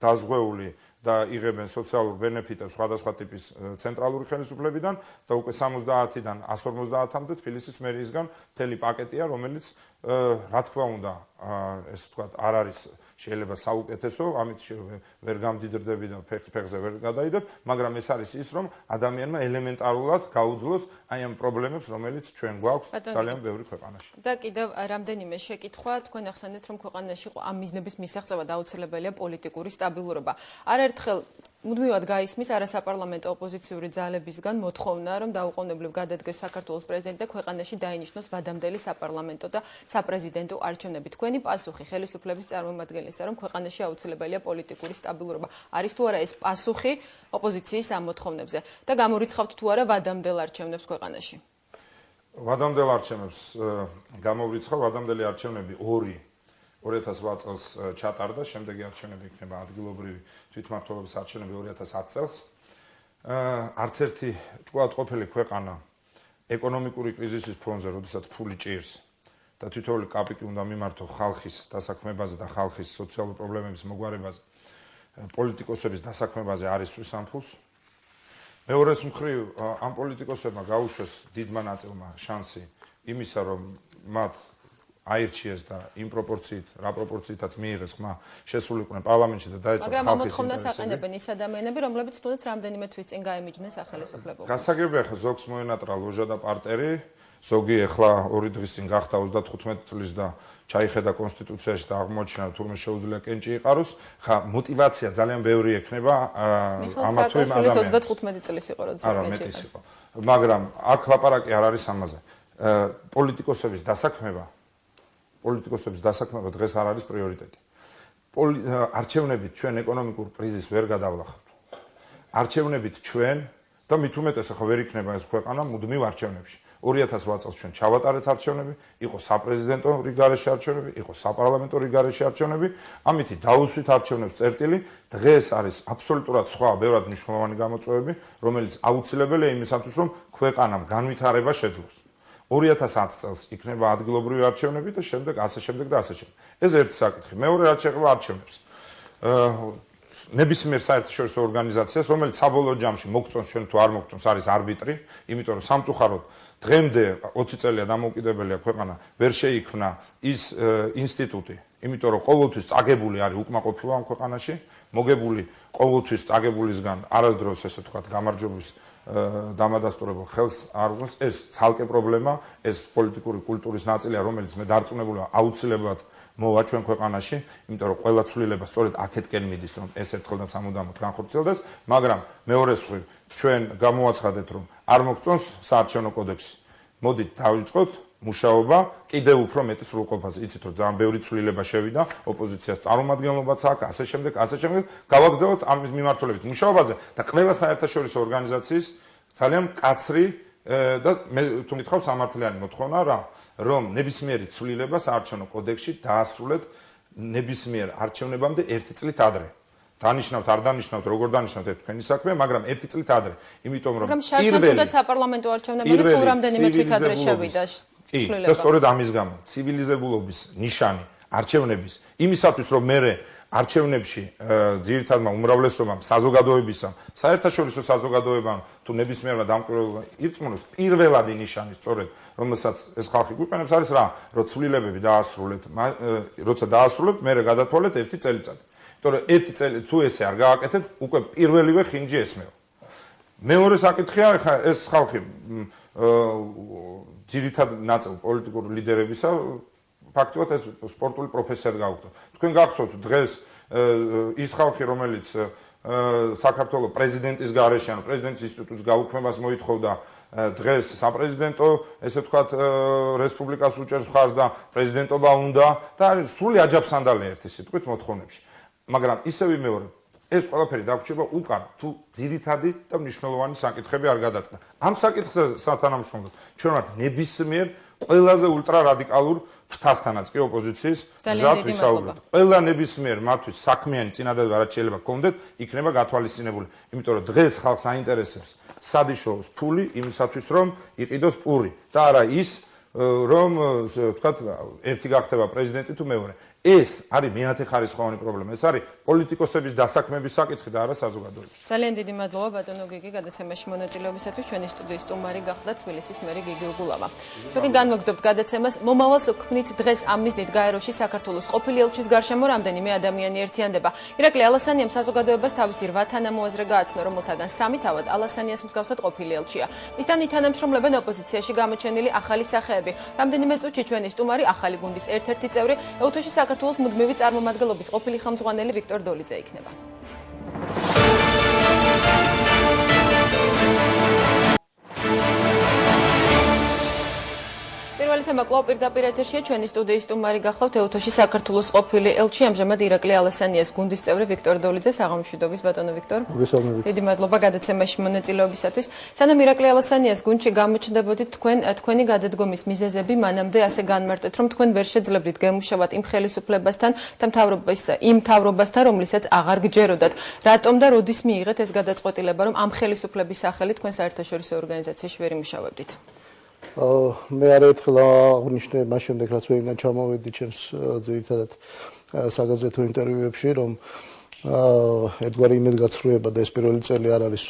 დაზღვეული და იღებენ სოციალურ ბენეფიტებს სხვადასხვა ტიპის ცენტრალური ხელისუფლებიდან და უკვე 70-დან 150-მდე თბილისის მერიისგან მთელი პაკეტია, რომელიც რა თქმა უნდა, ესე ვთქვათ, არ არის შეიძლება საუკეთესო, ამით ვერ გამდიდრდები და ფეხზე ვერ გადაიდებ, მაგრამ ეს არის ის, რომ ადამიანმა ელემენტარულად გაუძლოს აი ამ პრობლემებს, რომელიც ჩვენ გვაქვს ძალიან ბევრი ქვეყანაში.
და კიდევ რამდენიმე შეკითხვა, თქვენ ახსენეთ, რომ ქვეყანაში ამ მიზნების მისაღწევად აუცილებელია პოლიტიკური სტაბილურობა. არაერთხელ მუდმივად გაისმის არასაპარლამენტო ოპოზიციური ძალებისგან მოთხოვნა, რომ დაუყოვნებლივ გადადგეს საქართველოს პრეზიდენტი და ქვეყანაში დაინიშნოს ვადამდელი საპარლამენტო და საპრეზიდენტო არჩევნები. თქვენი პასუხი ხელისუფლების წარმომადგენლისა, რომ ქვეყანაში აუცილებელია პოლიტიკური სტაბილურობა. არის თუ არა ეს პასუხი ოპოზიციის ამ მოთხოვნებზე და გამორიცხავთ თუ არა ვადამდელ არჩევნებს ქვეყანაში?
ვადამდელ არჩევნებს გამორიცხავ, ვადამდელი არჩევნები 2008 წელს ჩატარდა, შემდეგი არჩევნები იქნება ადგილობრივი თვითმმართველობის არჩევნები 2010 წელს. არც ერთი ჭკუატყოფილი ქვეყანა ეკონომიკური კრიზისის ფონზე, როდესაც ფული ჭირს და თითოეული კაპიკი უნდა მიმართო ხალხის დასაქმებაზე და ხალხის სოციალური პრობლემების მოგვარებაზე, პოლიტიკოსების დასაქმებაზე არ ისვრის ამ ფულს. მეორეს მხრივ, ამ პოლიტიკოსებმა გაუშვეს დიდმა ნაწილმა შანსი იმისა, რომ მათ აირჩიეს და იმ პროპორციით, რა პროპორციითაც მიიღეს ხმა, შესულიყვნენ პარლამენტში და დაეწყო ხალხის ინტერესები.
მაგრამ ამ მოთხოვნას აყენებენ ის ადამიანები, რომლებიც თუნდაც რამდენიმე თვის წინ გაემიჯნეს სახელმწიფოებს.
გასაგებია ხა ზოგს მოენატრა ლოჟა და პარტერი, ზოგი ახლა 2 დღის წინ გახდა 35 წლის და ჩაიხედა კონსტიტუციაში და აღმოჩნდა თურმე შეუძლია კენჭი იყაროს, ხა мотиваცია ძალიან ბევრი ექნება ამა თუ იმ ადამიანს.
35 წლის იყო როდესაც კენჭი
იყო. მაგრამ აქ ლაპარაკი არ არის ამაზე. პოლიტიკოსების დასაქმება დღეს არ არის პრიორიტეტი. არჩევნებით ჩვენ ეკონომიკურ კრიზისს ვერ გადავლახავთ. არჩევნებით ჩვენ და მით უმეტეს ახლა ვერ იქნება ეს ქვეყანა მუდმივ არჩევნებში. 2008 წელს ჩვენ ჩავატარეთ არჩევნები, იყო საპრეზიდენტო რიგარეში არჩევნები, იყო საპარლამენტო რიგარეში არჩევნები, ამითი დაუსვით არჩევნებს წერტილი, დღეს არის აბსოლუტურად სხვა, ბევრად მნიშვნელოვანი გამოწვევები, რომელიც აუცილებელია იმისათვის, რომ ქვეყანამ განვითარება შეძლოს. 2010 წელს იქნება ადგილობრივი არჩევნები და შემდეგ ასე შემდეგ და ასე შემდეგ. ეს ერთი საკითხი. მეორე რაც შეეხება არჩევნებს. ნებისმიერ საერთაშორისო ორგანიზაციას, რომელიც საბოლოო ჯამში მოგწონს ჩვენ თუ არ მოგწონს, არის არბიტრი, იმიტომ რომ სამწუხაროდ დღემდე 20 წელია დამოუკიდებელია ქვეყანა, ვერ შეიქმნა ის ინსტიტუტი, იმიტომ რომ ყოველთვის წაგებული არის უკმაყოფილება ამ ქვეყანაში, მოგებული ყოველთვის წაგებულისგან არასდროს ესე ვთქვათ გამარჯვების დამადასტურებელ ხელს არ უღუნს. ეს ცალკე პრობლემა, ეს პოლიტიკური კულტურის ნაწილია, რომელიც მე დარწმუნებული ვარ აუცილებლად მოვა ჩვენ ქვეყანაში, იმიტომ რომ ყველა ცვლილება სწორედ აქეთკენ მიდის, რომ ეს ერთხელ და სამუდამოდ განხორციელდეს, მაგრამ მეორეს მხრივ ჩვენ გამოაცხადეთ, რომ არ მოგწონს საარჩევნო კოდექსი. მოდით დავიწყოთ მუშაობა კიდევ უფრო მეტი სრულყოფაზე. იცით რომ ძალიან ბევრი ცვლილება შევიდა, ოპოზიციას წარმომადგენლობაც აქვს, ასე შემდეგ, გავაგრძელოთ ამის მიმართულებით მუშაობაზე და ყველა საერთაშორისო ორგანიზაციის ძალიან მკაცრი და მე თუ მითხავ სამართლიანი მოთხოვნა რა, რომ ნებისმიერი ცვლილება საარჩევნო კოდექსში დაასრულეთ ნებისმიერ არჩევნებამდე 1 წლით ადრე. დანიშნავთ, არ დანიშნავთ, როგორ დანიშნავთ ეს თქვენი საქმე, მაგრამ ერთი წლით ადრე. იმიტომ რომ
შარშან თუნდაც საპარლამენტო არჩევნებები სულ რამდენიმე თვით ადრე შევიდა.
კი, და სწორედ ამის გამო ცივილიზებულობის ნიშანი არჩევნების იმისათვის რომ მე არჩევნებში ძირითადმა უმრავლესობამ საზოგადოებისამ, საერთაშორისო საზოგადოებამ თუ ნებისმიერმა დამკვირვებელმა ირწმუნოს პირველადი ნიშანი სწორედ რომელსაც ეს ხალხი გვიყენებს არის რა, რომ ცვლილებები დაასრულეთ, როცა დაასრულებთ, მე გადათვალეთ ერთი წელიწადი. იმიტომ რომ ერთი წელი თუ ესე არ გააკეთეთ, უკვე პირველივე ხინჯი ესმევა. მეორე საკითხია, ხა ეს ხალხი ძირითად ნაწილ პოლიტიკური ლიდერებისა ფაქტობრივად ეს სპორტული პროფესიად გაუქმდა. თქვენ გახსოვთ დღეს ის ხალხი, რომელიც საქართველოს პრეზიდენტის გარეშე, ანუ პრეზიდენტის ინსტიტუტის გაუქმებას მოითხოვდა, დღეს საპრეზიდენტო, ესე ვთქვათ, რესპუბლიკას უჭერს მხარს და პრეზიდენტობა უნდა და არის სრული აჯაფსანდალი ერთი სიტყვით მოთხოვნებში. მაგრამ ისე ვიმეორებ, ეს ყველაფერი დაგვრჩება უკან, თუ ძირითადი და მნიშვნელოვანი საკითხები არ გადაწყდა. ამ საკითხზე სათანამშრომლოდ ჩვენ ვართ ნებისმიერ ყველაზე ულტრა რადიკალურ ფრთასთანაც კი ოპოზიციის გზად ვისაუბროთ. ყველა ნებისმიერ მათთვის საქმიანი წინადადება რაც შეიძლება გქონდეთ, იქნება გათვალისწინებული. იმიტომ რომ დღეს ხალხს აინტერესებს სად იშოვოს ფული იმისათვის რომ იყიდოს პური და არა ის რომ ვთქვათ ერთი გახდება პრეზიდენტი თუ მეორე. ეს არის მეათე ხარისხოვანი პრობლემა. ეს არის პოლიტიკოსების დასაქმების საკითხი და არა საზოგადოების.
ძალიან დიდი მადლობა ბატონო გიგი გადაცემაში მონაწილეობისათვის. ჩვენი სტუდიის სტუმარი გახდა თბილისის მერი გიგი უგულავა. ჩვენ განვაგრძობთ გადაცემას. მომავალს ვქმნით დღეს ამ მიზნით გაეროში საქართველოს ყოფილი ელჩის გარშემო რამდენიმე ადამიანი ერთიანდება. ირაკლი ალასანიამ საზოგადოებას თავისი 8 თანამოაზრე გააცნო, რომელთაგან 3 თავად ალასანიას მსგავსად ყოფილი ელჩია. მისთან ითანამშრომლებენ ოპოზიციაში გამოჩენილი ახალი სახეები. რამდენიმე წუთში ჩვენი სტუმარი ახალი გუნდის ერთ-ერთი წევრი ეუთოში საქართველოს მუდმივი წარმომადგენლობის ყოფილი ხელმძღვანელი ვიქტორ დოლიძე იქნება. პირველი თემა კვლავ პირდაპირ ეთერშია. ჩვენი სტუდიის სტუმარი გახლავთ ეუთოში საქართველოს ყოფილი ელჩი, ამჟამად ირაკლი ალასანიას გუნდის წევრი ვიქტორ დოლიძე. საღამომშვიდობის ბატონო ვიქტორ. დიდი მადლობა გადაცემაში მონაწილეობისათვის. სანამ ირაკლი ალასანიას გუნდში გამოჩნდებოდით თქვენი გადადგომის მიზეზები მანამდე ასე განმარტეთ, რომ თქვენ ვერ შეძლებდით გემუშავათ იმ ხელისუფლებასთან და იმ მთავრობასთან, რომლისაც აღარ გჯეროდათ. რატომ და როდის მიიღეთ ეს გადაწყვეტილება, რომ ამ ხელისუფლების სახელით თქვენ საერთაშორისო ორგანიზაციაში ვერ იმუშავებდით?
მე არაერთხელ აღნიშნე მას შემდეგ რაც ვეიდან ჩამოვედი ჩემს ძირითადად საგაზეთო ინტერვიუებში რომ ერთგვარი იმედგაცრუება და ეს პირველი წელი არ არის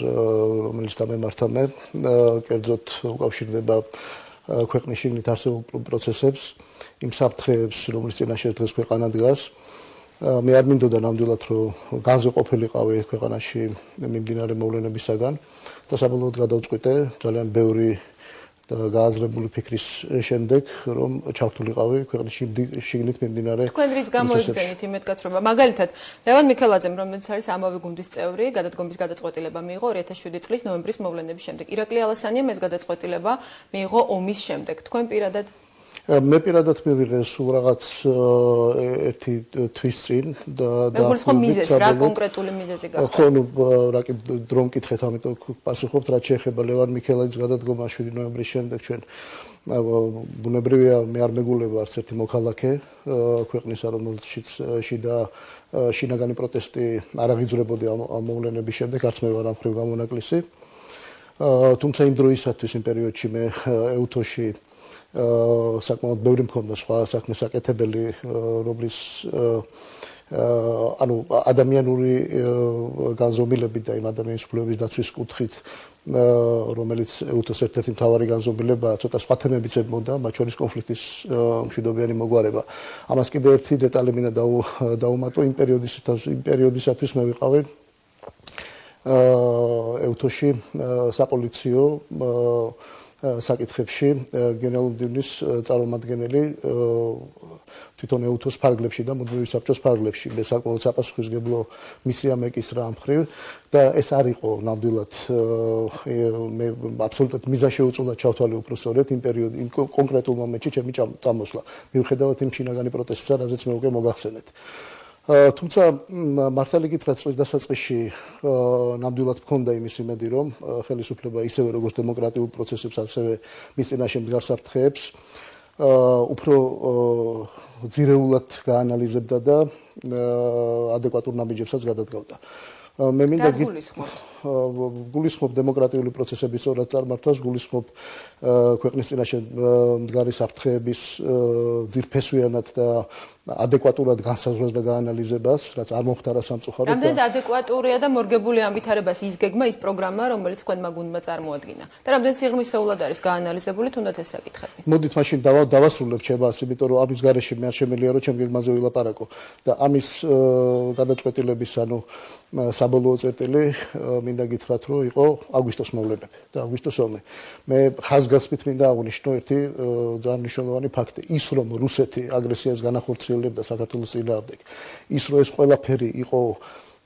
რომელიც დამემართა მე კერძოდ უკავშირდება ქვეყნის შიგნით არსებულ პროცესებს იმ საფრთხეებს რომლის წინაშე დღეს ქვეყანა დგას მე არ მინდოდა ნამდვილად რომ განზე ყოფილიყავი ქვეყანაში მიმდინარე მოვლენებისაგან და საბოლოოდ გადავწყვიტე ძალიან ბევრი და გააზრებული ფიქრის შემდეგ რომ ჩავთვლიყავი ქვეყნის შიგნით მიმდინარე
თქვენ რის გამოიგზენით იმედგაცრუება მაგალითად ლევან მიქელაძემ რომელიც არის ამავე გუნდის წევრი გადადგომის გადაწყვეტილება მიიღო 2007 წლის ნოემბრის მოვლენების შემდეგ ირაკლი ალასანიამ ეს გადაწყვეტილება მიიღო ომის შემდეგ თქვენ პირადად
მე პირადად მივიღე სულ რაღაც ერთი თვის წინ და
მეგობრს ხომ მიზეზი რა კონკრეტული მიზეზი გახდა
ხო ნუ რა კი დრომ მკითხეთ ამიტომ პასუხობთ რაც შეეხება ლევან მიქელაძის გადადგომა 7 ნოემბრის შემდეგ ჩვენ ბუნებრივია მე არ მეგულება არც ერთი მოქალაქე ქვეყნისა რომელშიც შინაგანი პროტესტი არ აღიძვრებოდი ამ მოვლენების შემდეგ არც მე ვარ ამ ხრივ გამონაკლისი თუმცა იმ დროისათვის იმ პერიოდში მე ეუთოში საკმაოდ ბევრი მქონდა სხვა საქმის საკეთებელი რომლის ანუ ადამიანური განზომილებით და იმ ადამიანის უფლებების დაცვის კუთხით რომელიც ეუთოს ერთ-ერთი მთავარი განზომილებაა ცოტა სხვა თემებიც ებმოდა მათ შორის კონფლიქტის მშვიდობიანი მოგვარება ამას კიდევ ერთი დეტალი მინდა დავუმატო იმ პერიოდისათვის მე ვიყავი ეუთოში საპოლიციო საკითხებში გენერალური მდივნის წარმომადგენელი თვითონ ეუთოს ფარგლებში და მუდმივი საბჭოს ფარგლებში მე საკმაოდ საპასუხისმგებლო მისია მეკისრა ამ ხრივ და ეს არ იყო ნამდვილად მე აბსოლუტურად მიზა შეუწყვეტა ჩავთვალე უფრო სწორედ იმ პერიოდ იმ კონკრეტულ მომენტში ჩემი წამოსვლა მიუხედავად იმ შინაგანი პროტესტისა რაზეც მე უკვე მოგახსენეთ თუმცა მართალი გითხრათ წლის დასაწყისში ნამდვილად მქონდა იმის იმედი რომ ხელისუფლება ისევე როგორც დემოკრატიულ პროცესებს ასევე მის წინაშე მდგარ საფრთხეებს უფრო ძირეულად გაანალიზებდა და ადეკვატურ ნაბიჯებსაც გადადგავდა. მე მინდა გულისხმობ დემოკრატიული პროცესების სწორად წარმართვას, გულისხმობ ქვეყნის წინაშე მდგარი საფრთხეების ძირფესვიანად და ადეკვატურად განსაზღვრას და გაანალიზებას, რაც არ მომხდარა სამწუხაროდ.
რამდენად ადეკვატურია და მორგებული ამ ვითარებას ის გეგმა, ის პროგრამა, რომელიც თქვენმა გუნდმა წარმოადგინა და რამდენ სიღრმისეულად არის გაანალიზებული, თუნდაც ეს საკითხები.
მოდით მაშინ დავასრულებ ჩემს, იმიტომ რომ ამის გარეშე მე არ შემიძლია რომ ჩემ გეგმაზე ვილაპარაკო და ამის გადაწყვეტილების ანუ საბოლოო წერტილი მინდა გითხრათ რომ იყო აგვისტოს მოვლენები და აგვისტოს ომი. მე ხაზგასმით მინდა აღვნიშნო ერთი ძალიან მნიშვნელოვანი ფაქტი. ის რომ რუსეთი აგრესიას განახორციელებდა საქართველოს წინააღმდეგ, ის რომ ეს ყველაფერი იყო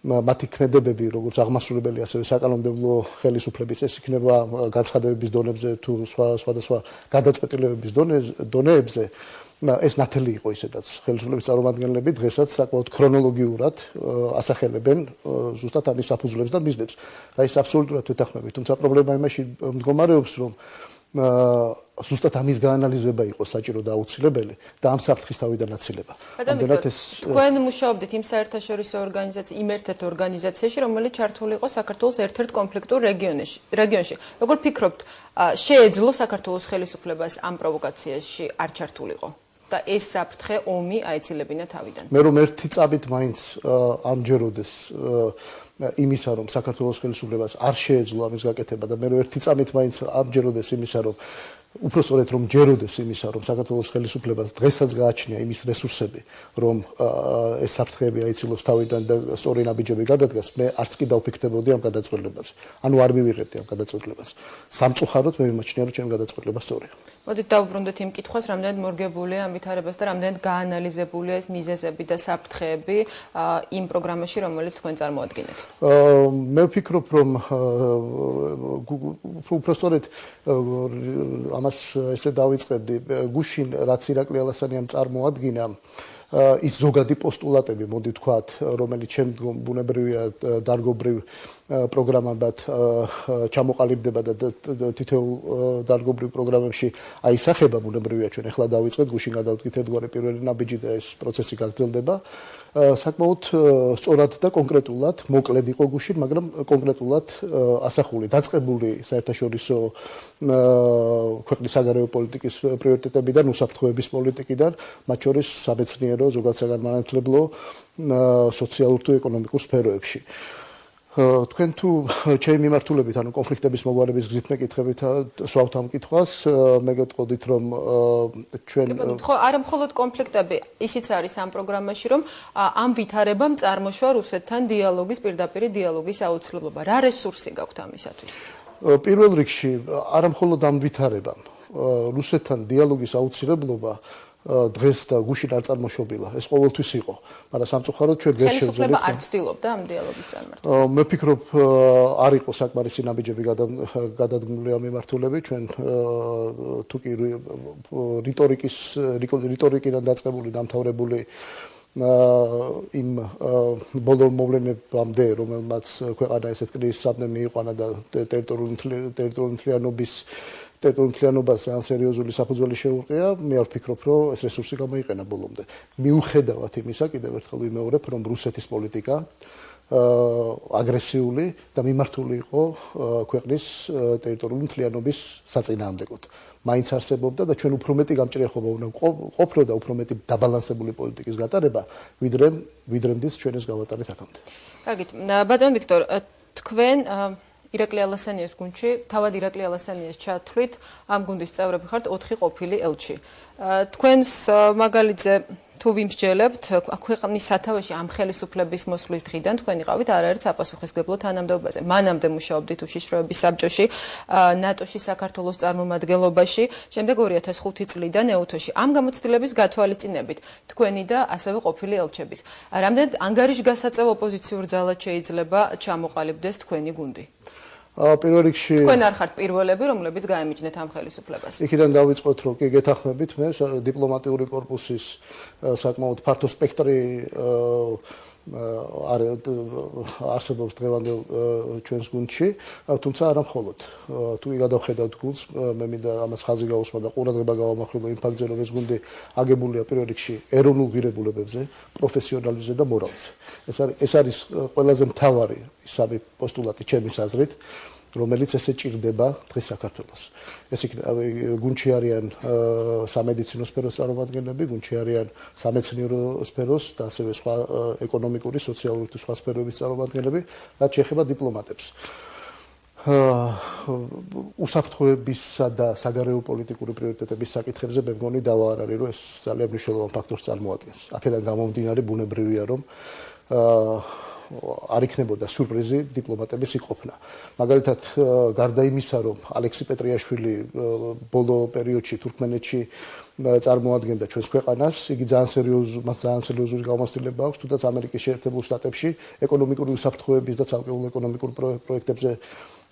მათი ქმედებები, როგორც აღმასრულებელი, ასევე საკანონმდებლო ხელისუფლების, ეს იქნება განცხადებების დონებზე თუ სხვადასხვა გადაწყვეტილებების დონეებზე, ეს ნათელი იყო ისედაც ხელისუფლების წარმომადგენლები დღესაც საკმაოდ ქრონოლოგიურად ასახელებენ ზუსტად ამის საფუძვლებს და მიზნებს. და ის აბსოლუტურად ვეთანხმებით, თუმცა პრობლემა იმაში მდგომარეობს, რომ ზუსტად ამის გაანალიზება იყო საჭირო და აუცილებელი და ამ საფრთხის თავიდან აცილება.
თქვენ მუშაობდით იმ საერთაშორისო იმ ერთ-ერთ ორგანიზაციაში, რომელიც ჩართული იყო საქართველოს ერთ-ერთ კონფლიქტურ რეგიონში. როგორ ფიქრობთ, შეეძლო საქართველოს ხელისუფლებას ამ პროვოკაციაში არ ჩართულიყო? და ეს საფრთხე ომი აეცილებინა თავიდან.
მე რომ ერთი წამით მაინც ამჯეროდეს იმისა, რომ საქართველოს ხელისუფლებას არ შეეძლო ამის გაკეთება და მე რომ ერთი წამით მაინც ამჯეროდეს იმისა, რომ უფრო სწორედ რომ ჯეროდეს იმისა, რომ საქართველოს ხელისუფლებას დღესაც გააჩნია იმის რესურსები, რომ ეს საფრთხეები აიცილოს თავიდან და სწორი ნაბიჯები გადადგას, მე არც კი დავფიქრდებოდი ამ გადაწყვეტილებაზე. ანუ არ მივიღებდი ამ გადაწყვეტილებას. სამწუხაროდ მე მიმაჩნია, რომ ჩემი გადაწყვეტილება სწორია.
მოდით დავუბრუნდეთ იმ კითხვას, რამდენად მორგებულია ამ ვითარებას და რამდენად გაანალიზებულია ეს მიზეზები და საფრთხეები იმ პროგრამაში, რომელიც თქვენ წარმოადგენთ.
მე ვფიქრობ, რომ უფრო სწორედ ამას ესე დავიწყებდი. გუშინ რაც ირაკლი ალასანიამ წარმოადგინა ის ზოგადი პოსტულატები, მოდი ვთქვათ, რომელიც შემდგომ ბუნებრივია დარგობრივ პროგრამებად ჩამოყალიბდება და თითოეულ დარგობრივ პროგრამებში აისახება ბუნებრივია ჩვენ ახლა დავიწყეთ გუშინ გადავდგით ერთგვარი პირველი ნაბიჯი და ეს პროცესი გაგრძელდება საკმაოდ სწორად და კონკრეტულად მოკლედ იყო გუშინ, მაგრამ კონკრეტულად ასახული, დაწყებული საერთაშორისო ქვეყნის საგარეო პოლიტიკის პრიორიტეტებიდან, უსაფრთხოების პოლიტიკიდან, მათ შორის სამეცნიერო, ზოგადსაგანმანათლებლო, სოციალურ თუ ეკონომიკურ სფეროებში. თქვენ თუ ჩემი მიმართულებით, ანუ კონფლიქტების მოგვარების გზით მეკითხებით, სვავთ ამ კითხვას, მე გეტყოდით, რომ ჩვენ
ხო, არა მხოლოდ კონფლიქტები, ისიც არის ამ პროგრამაში, რომ ამ ვითარებამ წარმოშვა რუსეთთან დიალოგის, პირდაპირი დიალოგის აუცილებლობა. რა რესურსი გაქვთ ამისათვის?
პირველ რიგში, არა მხოლოდ ამ ვითარებამ, რუსეთთან დიალოგის აუცილებლობა დღეს და გუშინ არ წარმოშობილა. ეს ყოველთვის იყო, მაგრამ სამწუხაროდ ჩვენ ვერ შევძლებთ.
ხელისუფლება არ ცდილობდა ამ დიალოგის წარმართვას.
მე ვფიქრობ, არ იყო საკმარისი ნაბიჯები გადადგმული ამ მიმართულებით. ჩვენ თუ კი რიტორიკიდან დაწყებული, დამთავრებული იმ ბოლო მოვლენებამდე, რომელმაც ქვეყანა ესეთ კრიზისის სამდე მიიყვანა და ტერიტორიულობას ძალიან სერიოზული საფუძველი შეუყია, მე არ ვფიქრობ, რომ ეს რესურსი გამოიყენა ბოლომდე. მიუხედავად იმისა, კიდევ ერთხელ ვიმეორებ, რომ რუსეთის პოლიტიკა აგრესიული და მიმართული იყო ქვეყნის ტერიტორიული მთლიანობის საწინააღმდეგოდ. მაინც არსებობდა და ჩვენ უფრო მეტი გამჭრიახობა უნდა ყოფრო და უფრო მეტი დაბალანსებული პოლიტიკის გატარება, ვიდრე მდის ჩვენ ეს გავატარეთ აქამდე.
კარგით, ბატონ ვიქტორ, თქვენ ირაკლი ალასანიას გუნდში, თავად ირაკლი ალასანიას ჩათვლით, ამ გუნდის წევრები ხართ 4 ყოფილი ელჩი. თქვენს მაგალითზე თუ ვიმსჯელებთ, ქვეყნის სათავეში ამ ხელისუფლების მოსვლის დღიდან თქვენ იყავით არაერთ საპასუხისმგებლო თანამდებობაზე. მანამდე მუშაობდით უშიშროების საბჭოში, ნატოში საქართველოს წარმომადგენლობაში, შემდეგ 2005 წლიდან ეუთოში. ამ გამოცდილების გათვალისწინებით თქვენი და ასევე ყოფილი ელჩების. რამდენად ანგარიშგასაწევ ოპოზიციურ ძალად შეიძლება ჩამოყალიბდეს თქვენი გუნდი?
პირველ რიგში
თქვენ არ ხართ პირველები, რომლებიც გაემიჯნეთ ამ ხელისუფლებას.
იქიდან დავიწყოთ, რომ კი გეთანხმებით, მე დიპლომატიური კორპუსის საკმაოდ ფართო სპექტრი არსებობს დღევანდელ ჩვენს გუნდში, თუმცა არა მხოლოდ. თუ გადავხედავთ გუნდს, მე მინდა ამას ხაზი გაუსვა და ყურადღება გავამახვილო იმ ფაქტზე, რომ ეს გუნდი აგებულია პირველ რიგში ეროვნულ ღირებულებებზე, პროფესიონალიზმზე და მორალზე. ეს არის ყველაზე მთავარი სამი პოსტულატი ჩემის აზრით, რომელიც ესე ჭირდება დღეს საქართველოს. ეს გუნდში არიან სამედიცინო სფეროს წარმომადგენლები, გუნდში არიან სამეცნიერო სფეროს და ასევე სხვა ეკონომიკური, სოციალური თუ სხვა სფეროების წარმომადგენლები, რაც შეეხება დიპლომატებს. უსაფრთხოებისა და საგარეო პოლიტიკური პრიორიტეტების საკითხებზე მე მგონი დავაარარი, რომ ეს ძალიან მნიშვნელოვან ფაქტორს წარმოადგენს. აქედან გამომდინარე ბუნებრივია, რომ არ იქნებოდა სიურპრიზი დიპლომატების იყოფნა. მაგალითად, გარდა იმისა, რომ ალექსი პეტრიაშვილი ბოლო პერიოდში თურქმენეთში წარმოადგენდა ჩვენს ქვეყანას, იგი ძალიან სერიოზული გამოცდილება აქვს, თუნდაც ამერიკის შეერთებულ შტატებში ეკონომიკური უსაფრთხოების და ცალკეულ ეკონომიკურ პროექტებზე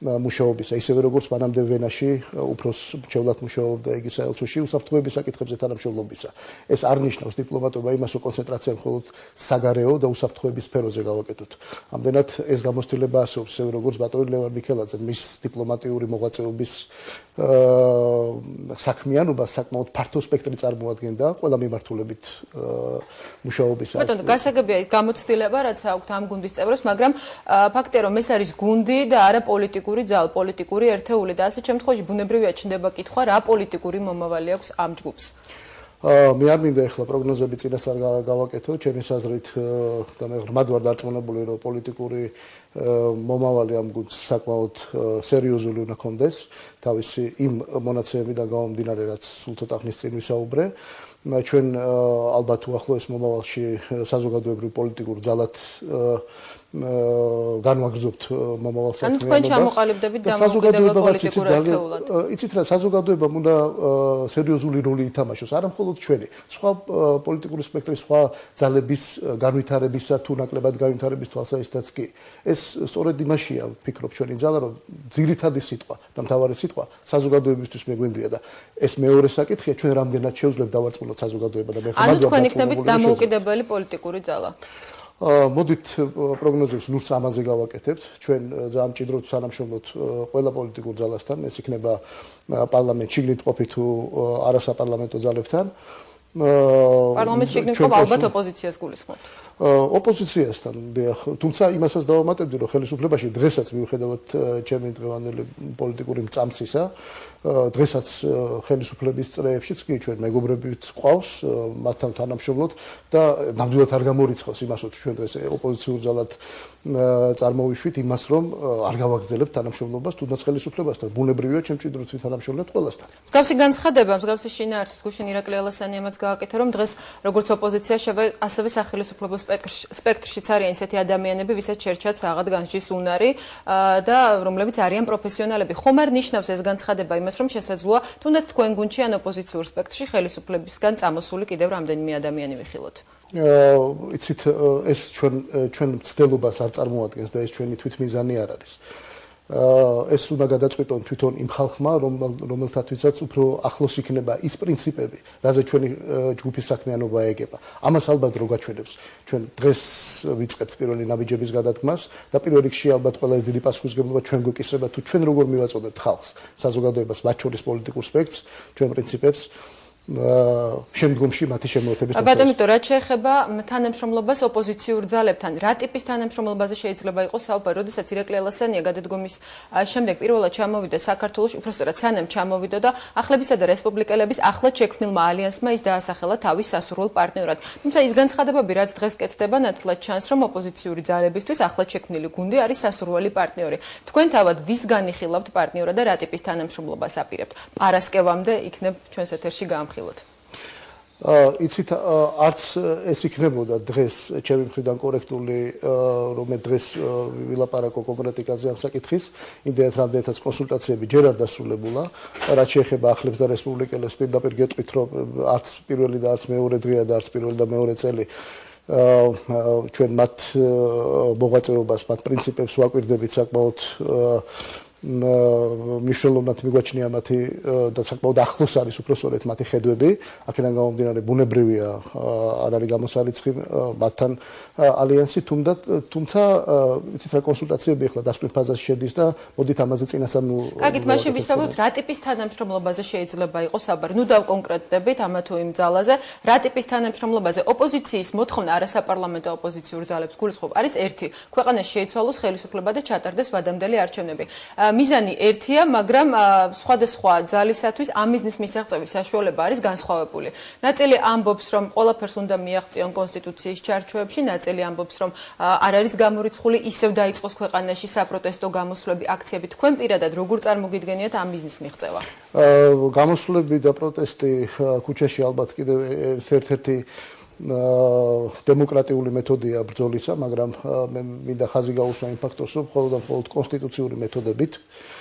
მუშაობისა, ისევე როგორც მანამდე ვენაში უფროს მრჩევლად მუშაობდა იგი საელჩოში უსაფრთხოების საკითხებზე თანამშრომლობისა. ეს არ ნიშნავს დიპლომატობა იმას, რომ კონცენტრაცია მხოლოდ საგარეო და უსაფრთხოების სფეროზე გავაკეთოთ. ამდენად ეს გამოცდილება არსებობს, ისევე როგორც ბატონი ლევან მიქელაძე მის დიპლომატიური მოღვაწეობის საქმიანობა საკმაოდ ფართო სპექტრი წარმოადგენდა ყველა მიმართულებით მუშაობისა.
ბატონო, გასაგებია გამოცდილება, რაც აქვთ ამ გუნდის წევრებს, მაგრამ ფაქტია, რომ ეს არის გუნდი და არა პოლიტიკური ძალა, პოლიტიკური ერთეული და ასეთ შემთხვევაში ბუნებრივია ჩნდება კითხვა, რა პოლიტიკური მომავალი აქვს ამ ჯგუფს.
მე არ მინდა ახლა პროგნოზები წინასწარ გავაკეთო, ჩემის აზრით და მე ღრმად ვარ დარწმუნებული, რომ პოლიტიკური მომავალი ამ გუნდს საკმაოდ სერიოზული უნდა კონდეს, თავისი იმ მონაცემებიდან გამომდინარე, რაც სულ ცოტა ხნის წინ ვისაუბრე. ჩვენ ალბათ უახლოეს მომავალში საზოგადოებრივ პოლიტიკურ ძალად განვაგრძობთ მომავალ საქმიანობას.
ანუ თქვენ ჩამოყალიბდებით დამოუკიდებელ პოლიტიკურ ერთეულად.
იცით რა, საზოგადოებამ უნდა სერიოზული როლი ითამაშოს, არა მხოლოდ ჩვენი, სხვა პოლიტიკური სპექტრის სხვა ძალების განვითარებისა თუ ნაკლებად განვითარების თვალსაზრისითაც კი. ეს სწორედ იმაშია, ვფიქრობ, ჩვენი ძალა, რომ ძირითადი სიტყვა და მთავარი სიტყვა საზოგადოებისთვის მეგვენდია და ეს მეორე საკითხია, ჩვენ რამდენად შევძლებთ დავარწმუნოთ საზოგადოება და მე ხმარ
ანუ თქვენ იქნებით დამოუკიდებელი პოლიტიკური ძალა.
მოდით პროგნოზებს ნურც ამაზე გავაკეთებთ. ჩვენ ძალიან მჭიდროდ თანამშრომლობთ ყველა პოლიტიკურ ძალასთან, ეს იქნება პარლამენტში შიგნით ყოფი თუ არასაპარლამენტო ძალებთან.
პარლამენტში შიგნით ყოფა ალბათ ოპოზიციას გულისხმობთ.
ოპოზიციასთან, თუმცა იმასაც დავამატებდი, რომ ხელისუფლებაში დღესაც მიუხედავად ჩემი დღევანდელი პოლიტიკური მწამსისა, დღესაც ხელისუფლების წრეებშიც კი ჩვენ მეგობრებიც ყავს, მათთან თანამშრომლობთ და ნამდვილად არ გამორიცხავს იმას, რომ ჩვენ დღეს ოპოზიციურ ძალად წარმოვიშვით იმას, რომ არ გავაგრძელებთ თანამშრომლობას თუნდაც ხელისუფლებასთან. ბუნებრივია, ჩემ მჭიდროდ ვითანამშრომლებთ ყველასთან.
მსგავსი განცხადება, მსგავსი შინაარსის გუშინ ირაკლი ალასანი ამაც გააკეთა, რომ დღეს როგორც ოპოზიცია ასევე სახელმწიფო სპექტრშიც არიან ისეთი ადამიანები, ვისაც შერჩათ საღად განსჯის უნარი და რომლებიც არიან პროფესიონალები. ხომ არ ნიშნავს ეს განცხადება იმას, რომ შესაძლოა თუნდაც თქვენ გუნდში ან ოპოზიციურ სპექტრში ხელისუფლებისგან წამოსული კიდევ რამდენიმე ადამიანი ვიხილოთ?
იცით, ეს ჩვენ მცდელობას არ წარმოადგენს და ეს ჩვენი თვითმიზანი არ არის. ეს უნდა გადაწყვეტონ თვითონ იმ ხალხმა, რომელთათვისაც უფრო ახლოს იქნება ის პრინციპები, რაზე ჩვენი ჯგუფის საქმიანობა ეგება. ამას ალბათ რო გაჩვენებს. ჩვენ დღეს ვიწყებთ პირველი ნაბიჯების გადადგმას და პირველ რიგში ალბათ ყველა ეს დიდი პასუხისმგებლობა ჩვენ გვეკისრება, თუ ჩვენ როგორ მივაწოდებთ ხალხს, საზოგადოებას, მათ შორის პოლიტიკურ სპექტრს, ჩვენ პრინციპებს შემდგომში მათი შემოერთების პროცესს.
ბატონო, რაც შეეხება თანამშრომლობას ოპოზიციურ ძალებთან, რა ტიპის თანამშრომლობაზე შეიძლება იყოს საუბარი, როდესაც ირაკლი ალასანია გადადგომის შემდეგ პირველად ჩამოვიდა საქართველოში, უბრალოდ სანამ ჩამოვიდა და ახლებისა და რესპუბლიკელების ახლად შექმნილმა ალიანსმა ის დაასახელა თავის სასურველ პარტნიორად. თუმცა ის განცხადებები, რაც დღეს კეთდება, ნათლად ჩანს, რომ ოპოზიციური ძალებისთვის ახლად შექმნილი გუნდი არის სასურველი პარტნიორი. თქვენ თავად ვისგან იხილავთ პარტნიორად და რა ტიპის თანამშრომლობას აპირებთ? პარასკევამდე იქნებ ჩვენს ეთერში გამხილოთ.
იცით, არც ეს იქნებოდა დღეს ჩემი მხრიდან კორექტული, რომ მე დღეს ვილაპარაკო კონკრეტიკაზე ამ საკითხის, იმდენად რამდენადაც კონსულტაციები ჯერ არ დასრულებულა, რაც შეეხება ახლებს და რესპუბლიკელებს, პირდაპირ გეტყვით, რომ არც პირველი და არც მეორე დღეა და არც პირველი და მეორე წელი ჩვენ მათ მოღვაწეობას, მათ პრინციპებს ვაკვირდებით საკმაოდ მნიშვნელოვნად მიგვაჩნია მათი და საკმაოდ ახლოს არის უფრო სწორედ მათი ხედვები. აქედან გამომდინარე ბუნებრივია არ არის გამოსარიცხი მათთან ალიანსი, თუმცა ვიცით რა კონსულტაციები ახლა დასკვნის ფაზაში შედის და მოდით ამაზე წინასწარ
კარგით, მაშინ ვისაუბროთ რა ტიპის თანამშრომლობაზე შეიძლება იყოს საბარი. ნუ დავკონკრეტდებით ამა თუ იმ ძალაზე, რა ტიპის თანამშრომლობაზე ოპოზიციის მოთხოვნა არასაპარლამენტო ოპოზიციურ ძალებს გულისხმობ არის ერთი, ქვეყანაში შეიცვალოს ხელისუფლება და ჩატარდეს ვადამდელი არჩევნები. მიზანი ერთია, მაგრამ სხვადასხვა ძალისათვის ამ მიზნის მისაღწევის საშუალება არის განსხვავებული. ნაწილი ამბობს, რომ ყველაფერს უნდა მიაღწიონ კონსტიტუციის ჩარჩოებში, ნაწილი ამბობს, რომ არ არის გამორიცხული, ისევ დაიწყოს ქვეყანაში საპროტესტო გამოსვლები, აქციები. თქვენ პირადად როგორ წარმოგიდგენიათ ამ მიზნის მიღწევა?
გამოსვლები და პროტესტი ქუჩაში ალბათ კიდევ ერთ-ერთი დემოკრატიული მეთოდია ბრძოლისა, მაგრამ მე მინდა ხაზი გაუსვა იმ ფაქტორს, რომ მხოლოდ კონსტიტუციური მეთოდებით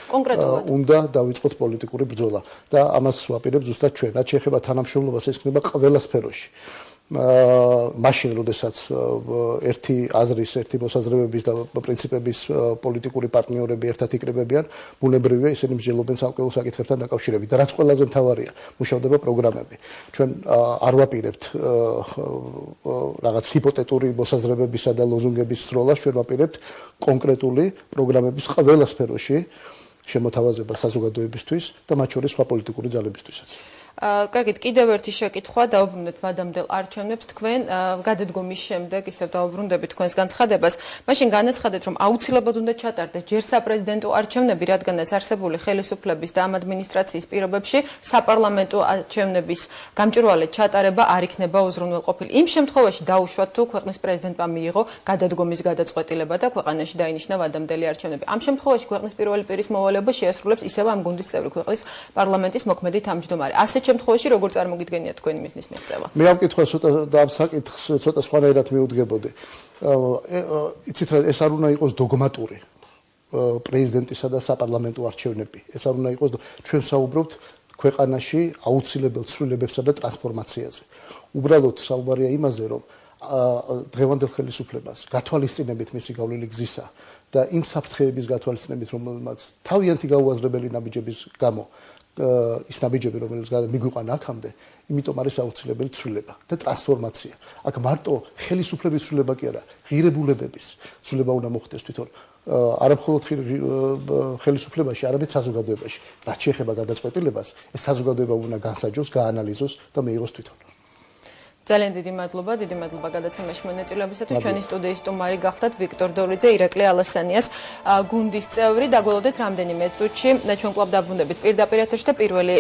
კონკრეტულად
უნდა დავიწყოთ პოლიტიკური ბრძოლა და ამას ვაპირებ ზუსტად ჩვენ. რაც შეეხება თანამშრომლობას, ეს ხდება ყველა სფეროში. მაშინ, როდესაც ერთი აზრის, ერთი მოსაზრებების და პრინციპების პოლიტიკური პარტნიორები ერთად იკრებებიან, ბუნებრივია ისინი მსჯელობენ ცალკეულ საკითხებთან დაკავშირებით. და რაც ყველაზე მთავარია, მუშავდება პროგრამები. ჩვენ არ ვაპირებთ რაღაც ჰიპოთეტური მოსაზრებებისა და ლოზუნგების სროლას, ჩვენ ვაპირებთ კონკრეტული პროგრამების ყველა სფეროში შემოთავაზება საზოგადოებისთვის და მათ შორის სხვა პოლიტიკური ძალებისთვისაც.
კარგით, კიდევ ერთი შეკითხვა, დაუბრუნდეთ ვადამდელ არჩევნებს. თქვენ გადადგომის შემდეგ ისევ დაუბრუნდებით თქვენს განცხადებას. მაშინ განაცხადეთ, რომ აუცილებლად უნდა ჩატარდეს ჯერ საპრეზიდენტო არჩევნები, რადგანაც არსებული ხელისუფლების და ამ ადმინისტრაციის პირობებში საპარლამენტო არჩევნების გამჭვირვალედ ჩატარება არ იქნება უზრუნველყოფილი. იმ შემთხვევაში დაუშვათ თუ ქვეყნის პრეზიდენტმა მიიღო გადადგომის გადაწყვეტილება და ქვეყანაში დაინიშნა ვადამდელი არჩევნები. ამ შემთხვევაში ქვეყნის პირველი პირის მოვალეობა შეასრულებს ისევ ამ გუნდის წევრი ქვეყნის პარლამენტის მოქმედი თავმჯდომარე. ასეთ შემთხვევაში როგორ წარმოგიდგენიათ თქვენ მიზნის მიღწევა?
მე ამ კითხვას და ამ საკითხს ცოტა სხვანაირად მიუდგებოდი. იცით რა, ეს არ უნდა იყოს დოგმატური პრეზიდენტისა და საპარლამენტო არჩევნები. ეს არ უნდა იყოს, ჩვენ საუბრობთ ქვეყანაში აუცილებელ ცვლილებებსა და ტრანსფორმაციაზე. უბრალოდ საუბარია იმაზე, რომ დღევანდელ ხელისუფლებას გათვალისწინებით მისი გავლილი გზისა და იმ საფრთხეების გათვალისწინებით, რომელმაც თავიანთი გაუაზრებელი ნაბიჯების გამო ის ნაბიჯები, რომელიც მიგვიყვანა აქამდე, იმიტომ არის აუცილებელი ცვლილება და ტრანსფორმაცია. აქ მარტო ხელისუფლების ცვლილება კი არა, ღირებულებების ცვლილება უნდა მოხდეს თვითონ არა მხოლოდ ხელისუფლებაში, არამედ საზოგადოებაში. რაც შეეხება გადაწყვეტილებას, ეს საზოგადოება უნდა განსაჯოს, გაანალიზოს და მიიღოს თვითონ.
ძალიან დიდი მადლობა გადაცემაში მონაწილეობისათვის. ჩვენი სტუდიის სტუმარი გახდათ ვიქტორ დოლიძე, ირაკლი ალასანიას გუნდის წევრი. დაგველოდეთ რამდენიმე წუთში. ჩვენ კვლავ დაბრუნდებით პირდაპირ ეთერში და პირველი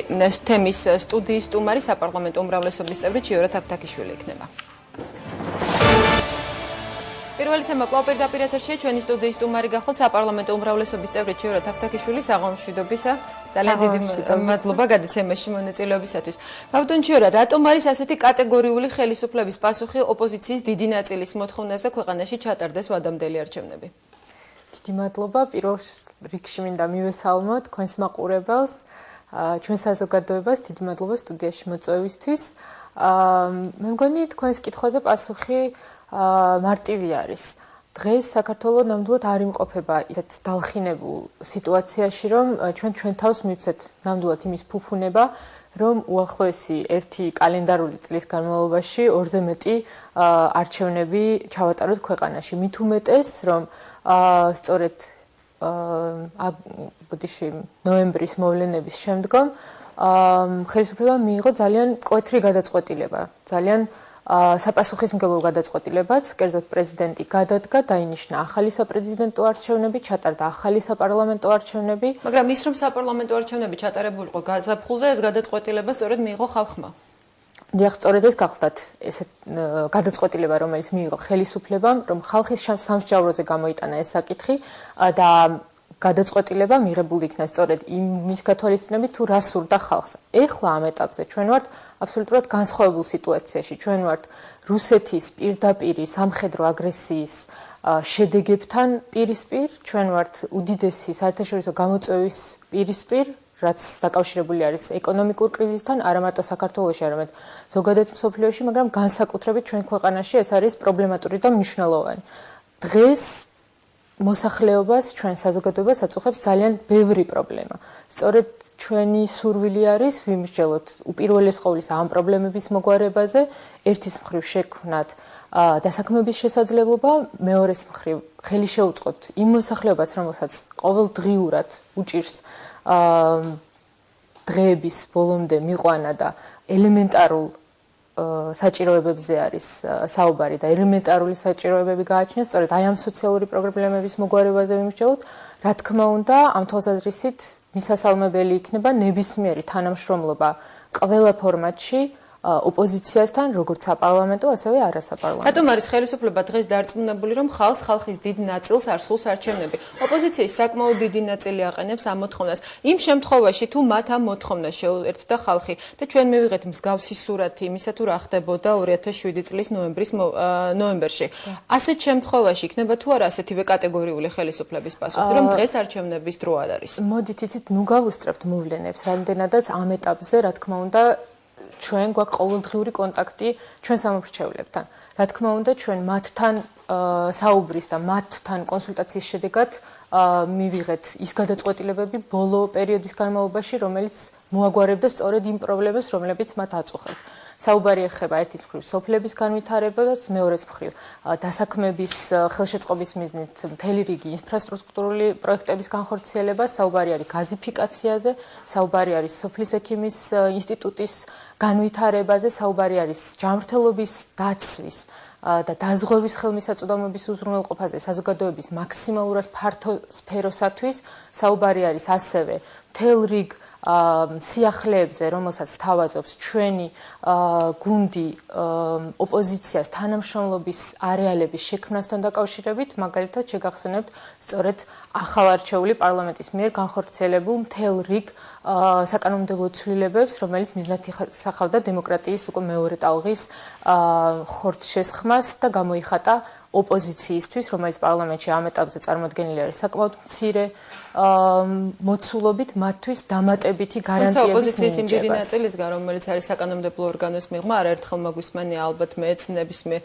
თემის სტუდიის სტუმარი საპარლამენტო უმრავლესობის წევრი ჩიორა თაქთაქიშვილი იქნება. პირველი თემა კვლავ პირდაპირ ეთერშია. ჩვენი სტუდიის სტუმარი გახლავთ საპარლამენტო უმრავლესობის წევრი ჩიორა თაქთაქიშვილი. საღამომშვიდობისა. ძალიან დიდი მადლობა გადაცემაში მონაწილეობისათვის. გაბატონ ჩიორა, რატომ არის ასეთი კატეგორიული ხელისუფლების პასუხი ოპოზიციის დიდი ნაწილის მოთხოვნაზე ქვეყანაში ჩატარდეს ვადამდელი არჩევნები?
დიდი მადლობა. პირველ რიგში მინდა მივესალმო თქვენს მაყურებელს, ჩვენ საზოგადოებას. დიდი მადლობა სტუდიაში მოწვევისთვის. მე მგონი თქვენს კითხვაზე პასუხი მარტივი არის. დღეს საქართველოს ნამდვილად არ იმყოფება ისეთ დალხინებულ სიტუაციაში, რომ ჩვენ თავს მივცეთ ნამდვილად იმის ფუფუნება, რომ უახლოესი ერთი კალენდარული წლის განმავლობაში ორზე მეტი არჩევნები ჩავატაროთ ქვეყანაში. მით უმეტეს, რომ სწორედ ნოემბრის მოვლენების შემდგომ ხელისუფლებამ მიიღო ძალიან მკვეთრი გადაწყვეტილება, ძალიან საპასუხისმგებლო გადაწყვეტილებაც, კერძოდ პრეზიდენტი გადადგა, დაინიშნა ახალი საპრეზიდენტო არჩევნები, ჩატარდა ახალი საპარლამენტო არჩევნები.
მაგრამ ის რომ საპარლამენტო არჩევნები ჩატარებულიყო გაზაფხულზე, ეს გადაწყვეტილება სწორედ მიიღო ხალხმა.
დიახ, სწორედ ეს გახლდათ ესეთ გადაწყვეტილება, რომელიც მიიღო ხელისუფლებამ, რომ ხალხის სამსჯავროზე გამოიტანა ეს საკითხი და გადაწყვეტილება მიღებული იქნა სწორედ იმის გათვალისწინებით, თუ რა სურდა ხალხს. ეხლა ამ ეტაპზე ჩვენ ვართ აბსოლუტურად განსხვავებულ სიტუაციაში. ჩვენ ვართ რუსეთის პირდაპირი სამხედრო აგრესიის შედეგებთან პირისპირ, ჩვენ ვართ უდიდესი საერთაშორისო გამოწვევის პირისპირ, რაც დაკავშირებული არის ეკონომიკურ კრიზისთან, არა მარტო საქართველოში, არამედ ზოგადად მსოფლიოში, მაგრამ განსაკუთრებით ჩვენ ქვეყანაში ეს არის პრობლემატური და მნიშვნელოვანი. დღეს მოსახლეობას, ჩვენ საზოგადოებას აწუხებს ძალიან ბევრი პრობლემა. სწორედ ჩვენი სურვილი არის ვიმსჯელოთ უპირველეს ყოვლისა ამ პრობლემების მოგვარებაზე, ერთის მხრივ შექმნათ დასაქმების შესაძლებლობა, მეორეს მხრივ ხელი შეუწყოთ იმ მოსახლეობას, რომელსაც ყოველდღიურად უჭირს დღეების ბოლომდე მიყვანა და ელემენტარულ საჭიროებებზე არის საუბარი და ელემენტარული საჭიროებები გააჩნიათ, სწორედ აი ამ სოციალური პრობლემების მოგვარებაზე ვიმსჯელოთ, რა თქმა უნდა, ამ თვალსაზრისით მისასალმებელი იქნება ნებისმიერი თანამშრომლობა ყველა ფორმატში ოპოზიციასთან, როგორც საპარლამენტო, ასევე არასაპარლამენტო.
რატომ არის ხელისუფლება დღეს დარწმუნებული, რომ ხალხის დიდ ნაწილს არ სულს არჩევნები? ოპოზიციის საკმაოდ დიდი ნაწილი აყენებს ამ მოთხოვნას. იმ შემთხვევაში, თუ მათ ამ მოთხოვნას შეუერთდა ხალხი და ჩვენ მივიღეთ მსგავსი სურათი იმისა, თუ რა ხდებოდა 2007 წლის ნოემბერში. ასეთ შემთხვევაში იქნება თუ არა ასეთივე კატეგორიული ხელისუფლების პასუხი, რომ დღეს არჩევნების დრო არ არის?
მოდით იცით, ნუ გავუსწრებთ მოვლენებს, რამდენადაც ამ ეტაპზე, რა თქმა უნდა, ჩვენ გვაქვს ყოველდღიური კონტაქტი ჩვენ სამომრჩევლებთან. რა თქმა უნდა, ჩვენ მათთან საუბრის და მათთან კონსულტაციის შედეგად მივიღეთ ის გადაწყვეტილებები ბოლო პერიოდის განმავლობაში, რომელიც მოაგვარებდა სწორედ იმ პრობლემებს, რომლებიც მათ აწუხებთ. საუბარი ეხება ერთის მხრივ სოფლების განვითარებას, მეორეს მხრივ დასაქმების ხელშეწყობის მიზნით მთელი რიგი ინფრასტრუქტურული პროექტების განხორციელებას, საუბარი არის გაზიფიკაციაზე, საუბარი არის სოფლის ექიმის ინსტიტუტის განვითარებაზე, საუბარი არის ჯანმრთელობის დაცვის და დაზღვევის ხელმისაწვდომობის უზრუნველყოფაზე საზოგადოების მაქსიმალურად ფართო სფეროსათვის, საუბარი არის ასევე მთელ რიგ სიახლეებზე, რომელსაც თავაზობს ჩვენი გუნდი ოპოზიციას თანამშრომლობის არეალების შექმნასთან დაკავშირებით, მაგალითად შეგახსენებთ სწორედ ახალარჩეული პარლამენტის მიერ განხორციელებულ მთელ რიგ საკანონმდებლო ცვლილებებს, რომელიც მიზნად ისახავდა დემოკრატიის უკვე მეორე ტალღის ხორცშესხმას და გამოიხატა ოპოზიციისთვის, რომელიც პარლამენტში ამ ეტაპზე წარმოადგენილი არის საკმაოდ მცირე მოცულობით, მათთვის დამატებითი გარანტიების
ოპოზიციის იმ დიდი ნაწილისგან, რომელიც არის საკანონმდებლო ორგანოს მიღმა, არაერთხელ მოგვისმენია ალბათ მეც ნებისმიერ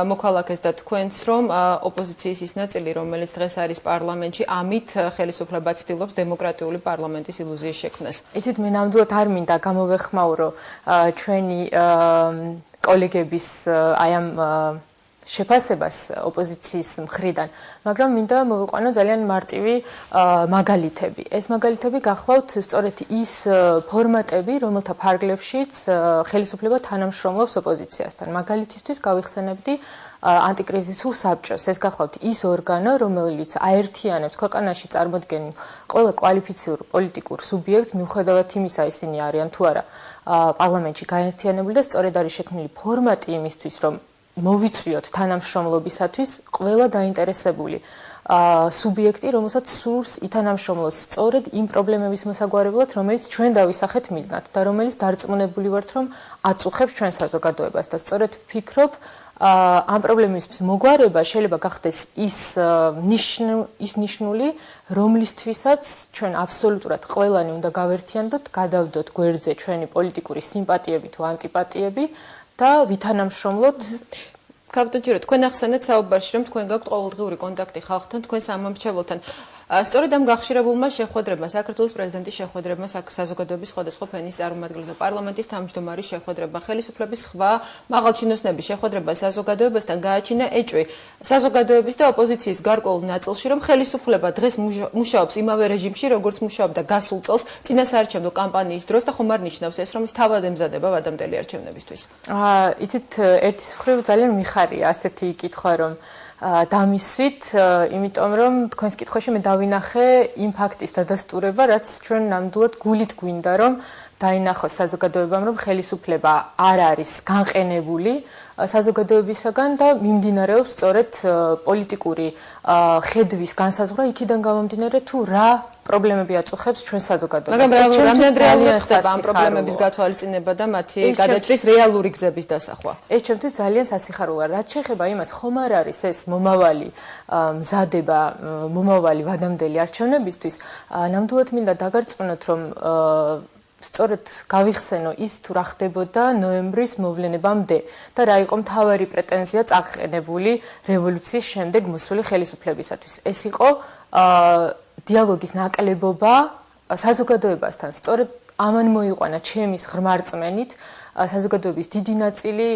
მოქალაქეს და თქვენც, რომ ოპოზიციის ის ნაწილი, რომელიც დღეს არის პარლამენტში, ამით ხელისუფლება ცდილობს დემოკრატიული პარლამენტის ილუზიის შექმნას.
იცით, მე ნამდვილად არ მინდა გამოვეხმაურო ჩვენი კოლეგების აი ამ შეფასებას ოპოზიციის მხრიდან, მაგრამ მინდა მოვიყვანო ძალიან მარტივი მაგალითები. ეს მაგალითები გახლავთ სწორედ ის ფორმატები, რომელთა ფარგლებშიც ხელისუფლება თანამშრომლობს ოპოზიციასთან. მაგალითისთვის გავიხსენებდი ანტიკრიზისულ საბჭოს. ეს გახლავთ ის ორგანო, რომელიც აერთიანებს ქვეყანაში წარმოდგენილ ყველა კვალიფიციურ პოლიტიკურ სუბიექტს, მიუხედავად იმისა, ისინი არიან თუ არა პარლამენტში გაერთიანებული და სწორედ არის შექმნილი ფორმატი იმისთვის, რომ მოვიწვიოთ თანამშრომლობისათვის ყველა დაინტერესებული სუბიექტი, რომელსაც სურს ითანამშრომლოს სწორედ იმ პრობლემების მოსაგვარებლად, რომელიც ჩვენ დავისახეთ მიზნად და რომელიც დარწმუნებული ვართ, რომ აწუხებს ჩვენ საზოგადოებას და სწორედ ვფიქრობ, ამ პრობლემების მოგვარება შეიძლება გახდეს ის ნიშნული, რომლისთვისაც ჩვენ აბსოლუტურად ყველანი უნდა გავერთიანდოთ, გადავდოთ გვერდზე ჩვენი პოლიტიკური სიმპათიები თუ ანტიპათიები და ვითანამშრომლოთ.
კაპიტანჯირო, თქვენ ახსენეთ საუბარში, რომ თქვენ გაქვთ ყოველდღიური კონტაქტი ხალხთან, თქვენ სამომრჩეველთან. სწორედ ამ გახშირებულმა შეხვედრებმა, საქართველოს პრეზიდენტის შეხვედრებმა, საზოგადოების სხვადასხვა ფენის წარმომადგენელთა, პარლამენტის თავმჯდომარის შეხვედრებმა, ხელისუფლების სხვა მაღალჩინოსნების შეხვედრებმა საზოგადოებასთან გააჩინა ეჭვი საზოგადოების და ოპოზიციის გარკვეულ ნაწილში, რომ ხელისუფლება დღეს მუშაობს იმავე რეჟიმში, როგორც მუშაობდა გასულ წელს წინასაარჩევნო კამპანიის დროს და ხომ არ ნიშნავს ეს, რომ ის თავად ემზადება ვადამდელი არჩევნებისთვის?
იცით, ერთის მხრივ ძალიან მიხარია ასეთი კითხვა, რომ დამისვით, იმიტომ რომ თქვენს კითხვაში მე დავინახე იმ ფაქტის დადასტურება, რაც ჩვენ ნამდვილად გულით გვინდა, რომ დაინახოს საზოგადოებამ, რომ ხელისუფლება არ არის განყენებული საზოგადოებისაგან და მიმდინარეობს სწორედ პოლიტიკური ხედვის განსაზღვრა იქიდან გამომდინარე, თუ რა პრობლემები აწუხებს ჩვენ საზოგადოებას.
მაგრამ რამდენად რეალურად ხდება ამ პრობლემების გათვალისწინება და მათი გადაჭრის რეალური გზების დასახვა?
ეს ჩემთვის ძალიან სასიხარულოა. რაც შეეხება იმას, ხომ არ არის ეს მომავალი მზადება, მომავალი ვადამდელი არჩევნებისთვის, ნამდვილად მინდა დაგარწმუნოთ, რომ სწორედ გავიხსენო ის თუ რა ხდებოდა ნოემბრის მოვლენებამდე და რა იყო მთავარი პრეტენზია წაყენებული რევოლუციის შემდეგ მოსული ხელისუფლებისათვის. ეს იყო დიალოგის ნაკლებობა საზოგადოებასთან. სწორედ ამან მოიყვანა ჩემის ღრმა რწმენით საზოგადოების დიდი ნაწილი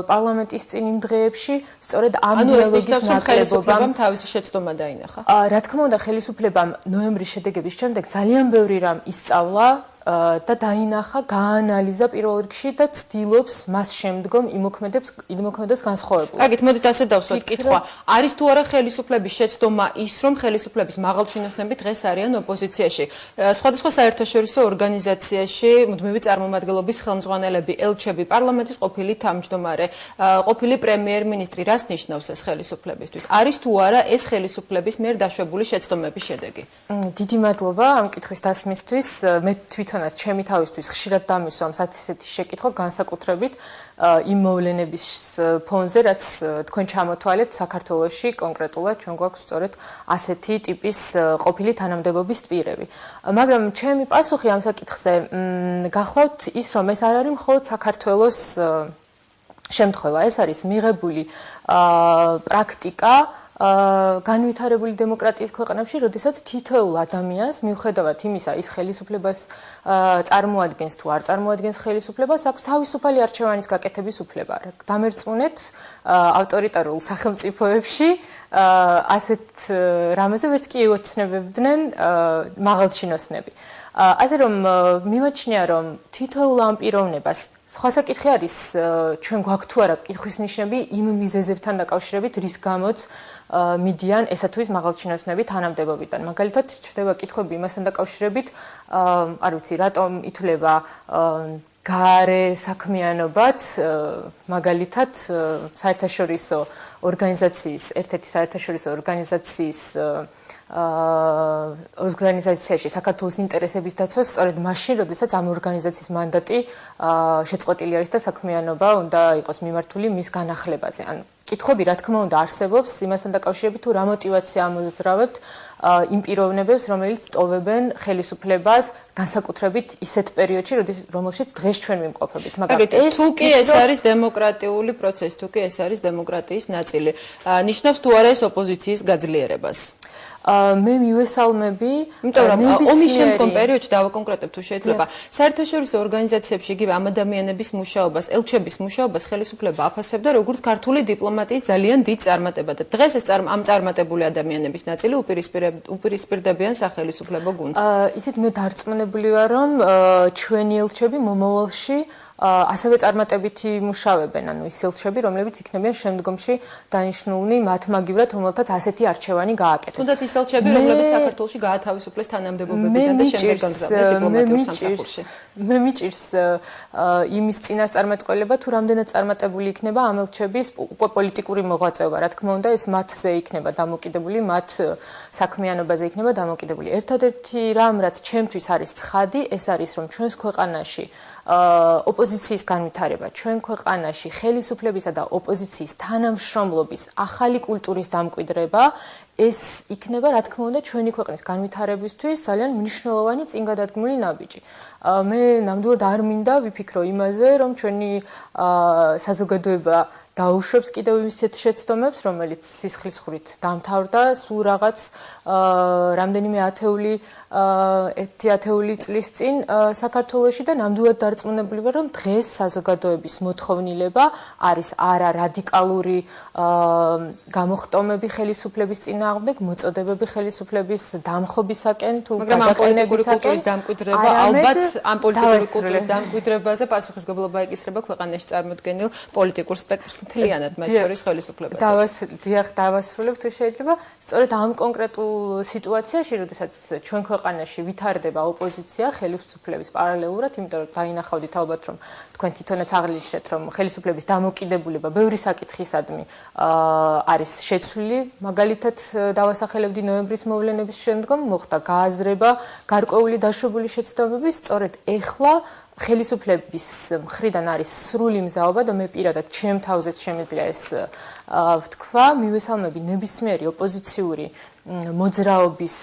პარლამენტის წინ იმ დღეებში სწორედ ამ დიალოგის ნაკლებობამ
თავისი შეცდომა დაინახა.
რა თქმა უნდა, ხელისუფლებამ ნოემბრის შედეგების შემდეგ ძალიან ბევრი რამ ისწავლა და დაინახა, გაანალიზა პირველ რიგში და ცდილობს მას შემდგომ იმოქმედოს განსხვავებული.
კარგით, მოდით ასე დავსვათ კითხვა. არის თუ არა ხელისუფლების შეცდომა ის, რომ ხელისუფლების მაღალჩინოსნები დღეს არიან ოპოზიციაში? სხვადასხვა საერთაშორისო ორგანიზაციაში მუდმივი წარმომადგენლობის ხელმძღვანელები, ელჩები, პარლამენტის ყოფილი თავმჯდომარე, ყოფილი პრემიერ-მინისტრი, რას ნიშნავს ეს ხელისუფლებისთვის? არის თუ არა ეს ხელისუფლების მიერ დაშვებული შეცდომების შედეგი?
დიდი მადლობა ამ კითხვის დასმისთვის. მე თვითონაც ჩემი თავისთვის ხშირად დამისვა ასეთი შეკითხვა განსაკუთრებით იმ მოვლენების ფონზე, რაც თქვენ ჩამოთვალეთ საქართველოში კონკრეტულად ჩვენ გვაქვს სწორედ ასეთი ტიპის ყოფილი თანამდებობის პირები. მაგრამ ჩემი პასუხი ამ საკითხზე გახლავთ ის, რომ ეს არ არის მხოლოდ საქართველოს შემთხვევა, ეს არის მიღებული პრაქტიკა განვითარებული დემოკრატიის ქვეყნებში, როდესაც თითოეულ ადამიანს მიუხედავად იმისა, ის ხელისუფლებას წარმოადგენს თუ არ წარმოადგენს ხელისუფლებას, აქვს თავისუფალი არჩევანის გაკეთების უფლება. დამერწმუნეთ ავტორიტარულ სახელმწიფოებში ასეთ რამეზე ვერც კი ოცნებებდნენ მაღალჩინოსნები. ასე რომ მიმაჩნია, რომ თითოეულ ამ პიროვნებას სხვა საკითხი არის, ჩვენ გვაქვს თუ არა კითხვის ნიშნები იმ მიზეზებთან დაკავშირებით, რის გამოც მიდიან ესა თუ ის მაღალჩინოსნები თანამდებობიდან. მაგალითად, ჩნდება კითხვები იმასთან დაკავშირებით, არ ვიცი, რატომ ითვლება გარე საქმიანობად, მაგალითად, საერთაშორისო ორგანიზაციის, ერთ-ერთი საერთაშორისო ორგანიზაციაში საქართველოს ინტერესების დაცვა სწორედ მაშინ, როდესაც ამ ორგანიზაციის მანდატი შეწყვეტილი არის და საქმიანობა უნდა იყოს მიმართული მის განახლებაზე. ან კითხვები, რა თქმა უნდა, არსებობს იმასთან დაკავშირებით, თუ რა მოტივაცია ამოძრავებთ იმ პიროვნებებს, რომელიც ტოვებენ ხელისუფლებას განსაკუთრებით ისეთ პერიოდში, რომელშიც დღეს ჩვენ ვიმყოფებით.
მაგრამ თუ კი ეს არის დემოკრატიული პროცესი, თუ კი ეს არის დემოკრატიის ნაწილი, ნიშნავს თუ არა ეს ოპოზიციის გაძლიერებას?
მე მივესალმები,
იმიტომ რომ ომის შემდგომ პერიოდში დავაკონკრეტებ თუ შეიძლება, საერთაშორისო ორგანიზაციებში იგივე ამ ადამიანების მუშაობას, ელჩების მუშაობას ხელისუფლება აფასებდა როგორც ქართული დიპლომატიის ძალიან დიდ წარმატებად. დღეს ეს ამ წარმატებული ადამიანების ნაწილი უპირისპირდებიან სახელისუფლებო გუნდს.
იცით, მე დარწმუნებული ვარ, რომ ჩვენი ელჩები მომავალში ასევე წარმატებით იმუშავებენ, ანუ ის ელჩები, რომლებიც იქნებიან შემდგომში დანიშნულნი მათ მაგივრად, რომელთაც ასეთი არჩევანი გააკეთეს.
თუნდაც ის ელჩები, რომლებიც საქართველოში გაათავისუფლეს თანამდებობებიდან და შემდეგ გაგზავნეს დიპლომატიურ სამსახურში.
მე მიჭირს იმის წინასწარმეტყველება, თუ რამდენად წარმატებული იქნება ამ ელჩების უკვე პოლიტიკური მოღვაწეობა. რა თქმა უნდა, ეს მათზე იქნება დამოკიდებული, მათ საქმიანობაზე იქნება დამოკიდებული. ერთადერთი რამ, რაც ჩემთვის არის ცხადი, ეს არის, რომ ჩვენს ქვეყანაში ოპოზიციის განვითარება, ჩვენ ქვეყანაში ხელისუფლებისა და ოპოზიციის თანამშრომლობის ახალი კულტურის დამკვიდრება, ეს იქნება, რა თქმა უნდა, ჩვენი ქვეყნის განვითარებისთვის ძალიან მნიშვნელოვანი წინგადადგმული ნაბიჯი. მე ნამდვილად არ მინდა ვიფიქრო იმაზე, რომ ჩვენი საზოგადოება დაუშვებს კიდევ ისეთ შეცდომებს, რომელიც სისხლისღვრით დამთავრდა სულ რაღაც რამდენიმე ათეული წლის წინ საქართველოში და ნამდვილად დარწმუნებული ვარ, რომ დღეს საზოგადოების მოთხოვნილება არის არა რადიკალური გამოხტომები ხელისუფლების წინააღმდეგ, მოწოდებები ხელისუფლების დამხობისაკენ თუ
გადაყენებისაკენ, ალბათ ამ პოლიტიკური კულტურის დამკვიდრებაზე პასუხისმგებლობა ეკისრება ქვეყანაში წარმოდგენილ პოლიტიკურ სპექტრს მთლიანად, მათ შორის ხელისუფლებასაც.
დავასრულებ თუ შეიძლება, სწორედ ამ კონკრეტულ სიტუაციაში, როდესაც ჩვენ ქვეყანაში ვითარდება ოპოზიცია ხელისუფლების პარალელურად, იმიტომ რომ დაინახავდით ალბათ, რომ თქვენ თვითონაც აღნიშნეთ, რომ ხელისუფლების დამოკიდებულება ბევრი საკითხისადმი არის შეცვლილი, მაგალითად დავასახელებდი ნოემბრის მოვლენების შემდგომ მოხდა გააზრება, გარკვეული დაშვებული შეცდომები, სწორედ ეხლა ხელისუფლების მხრიდან არის სრული მზაობა და მე პირადად ჩემ თავზეც შემეძლია ეს ვთქვა, მივესალმები ნებისმიერი ოპოზიციური მოძრაობის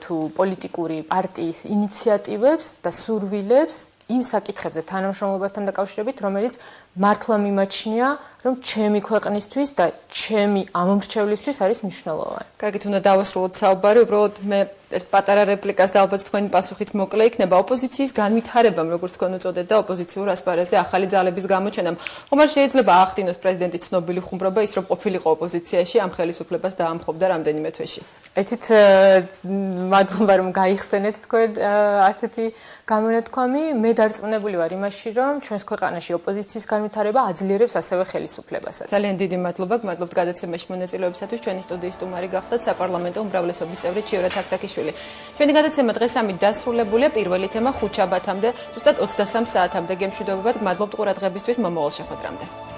თუ პოლიტიკური პარტიის ინიციატივებს და სურვილებს იმ საკითხებზე თანამშრომლობასთან დაკავშირებით, რომელიც მართლა მიმაჩნია, რომ ჩემი ქვეყნისთვის და ჩემი ამომრჩევლისთვის არის მნიშვნელოვანი.
კარგით, უნდა დავასრულოთ საუბარი, უბრალოდ მე ერთ პატარა რეპლიკას და ალბათ თქვენი პასუხიც მოკლე იქნება. ოპოზიციის განვითარებამ, როგორც თქვენ უწოდეთ და ოპოზიციურ ასპარეზზე ახალი ძალების გამოჩენამ, ხომ არ შეიძლება აახდინოს პრეზიდენტის ცნობილი ხუმრობა ის, რომ ყოფილიყო ოპოზიციაში, ამ ხელისუფლებას დაამხობდა რამდენიმე თვეში.
ეცით მადლობა რომ გაიხსენეთ თქვენ ასეთი გამონათქვამი. მე დარწმუნებული ვარ იმაში, რომ ჩვენს ქვეყანაში ოპოზიციის განვითარება აძლიერებს ასევე ხელისუფლებასაც.
ძალიან დიდი მადლობა, გმადლობთ გადაცემაში მონაწილეობისათვის. ჩვენი სტუდიის სტუმარი გახდათ საპარლამენტო უმრავლესობის წევრი ჩიორა თაქთაქიშვილი. ჩვენი გადაცემა დღეს ამით დასრულებულია. პირველი თემა 5 შაბათამდე, ზუსტად 23 საათამდე გემშვიდობებად. გმადლობთ ყურადღებისთვის, მომავალ შეხვედრამდე.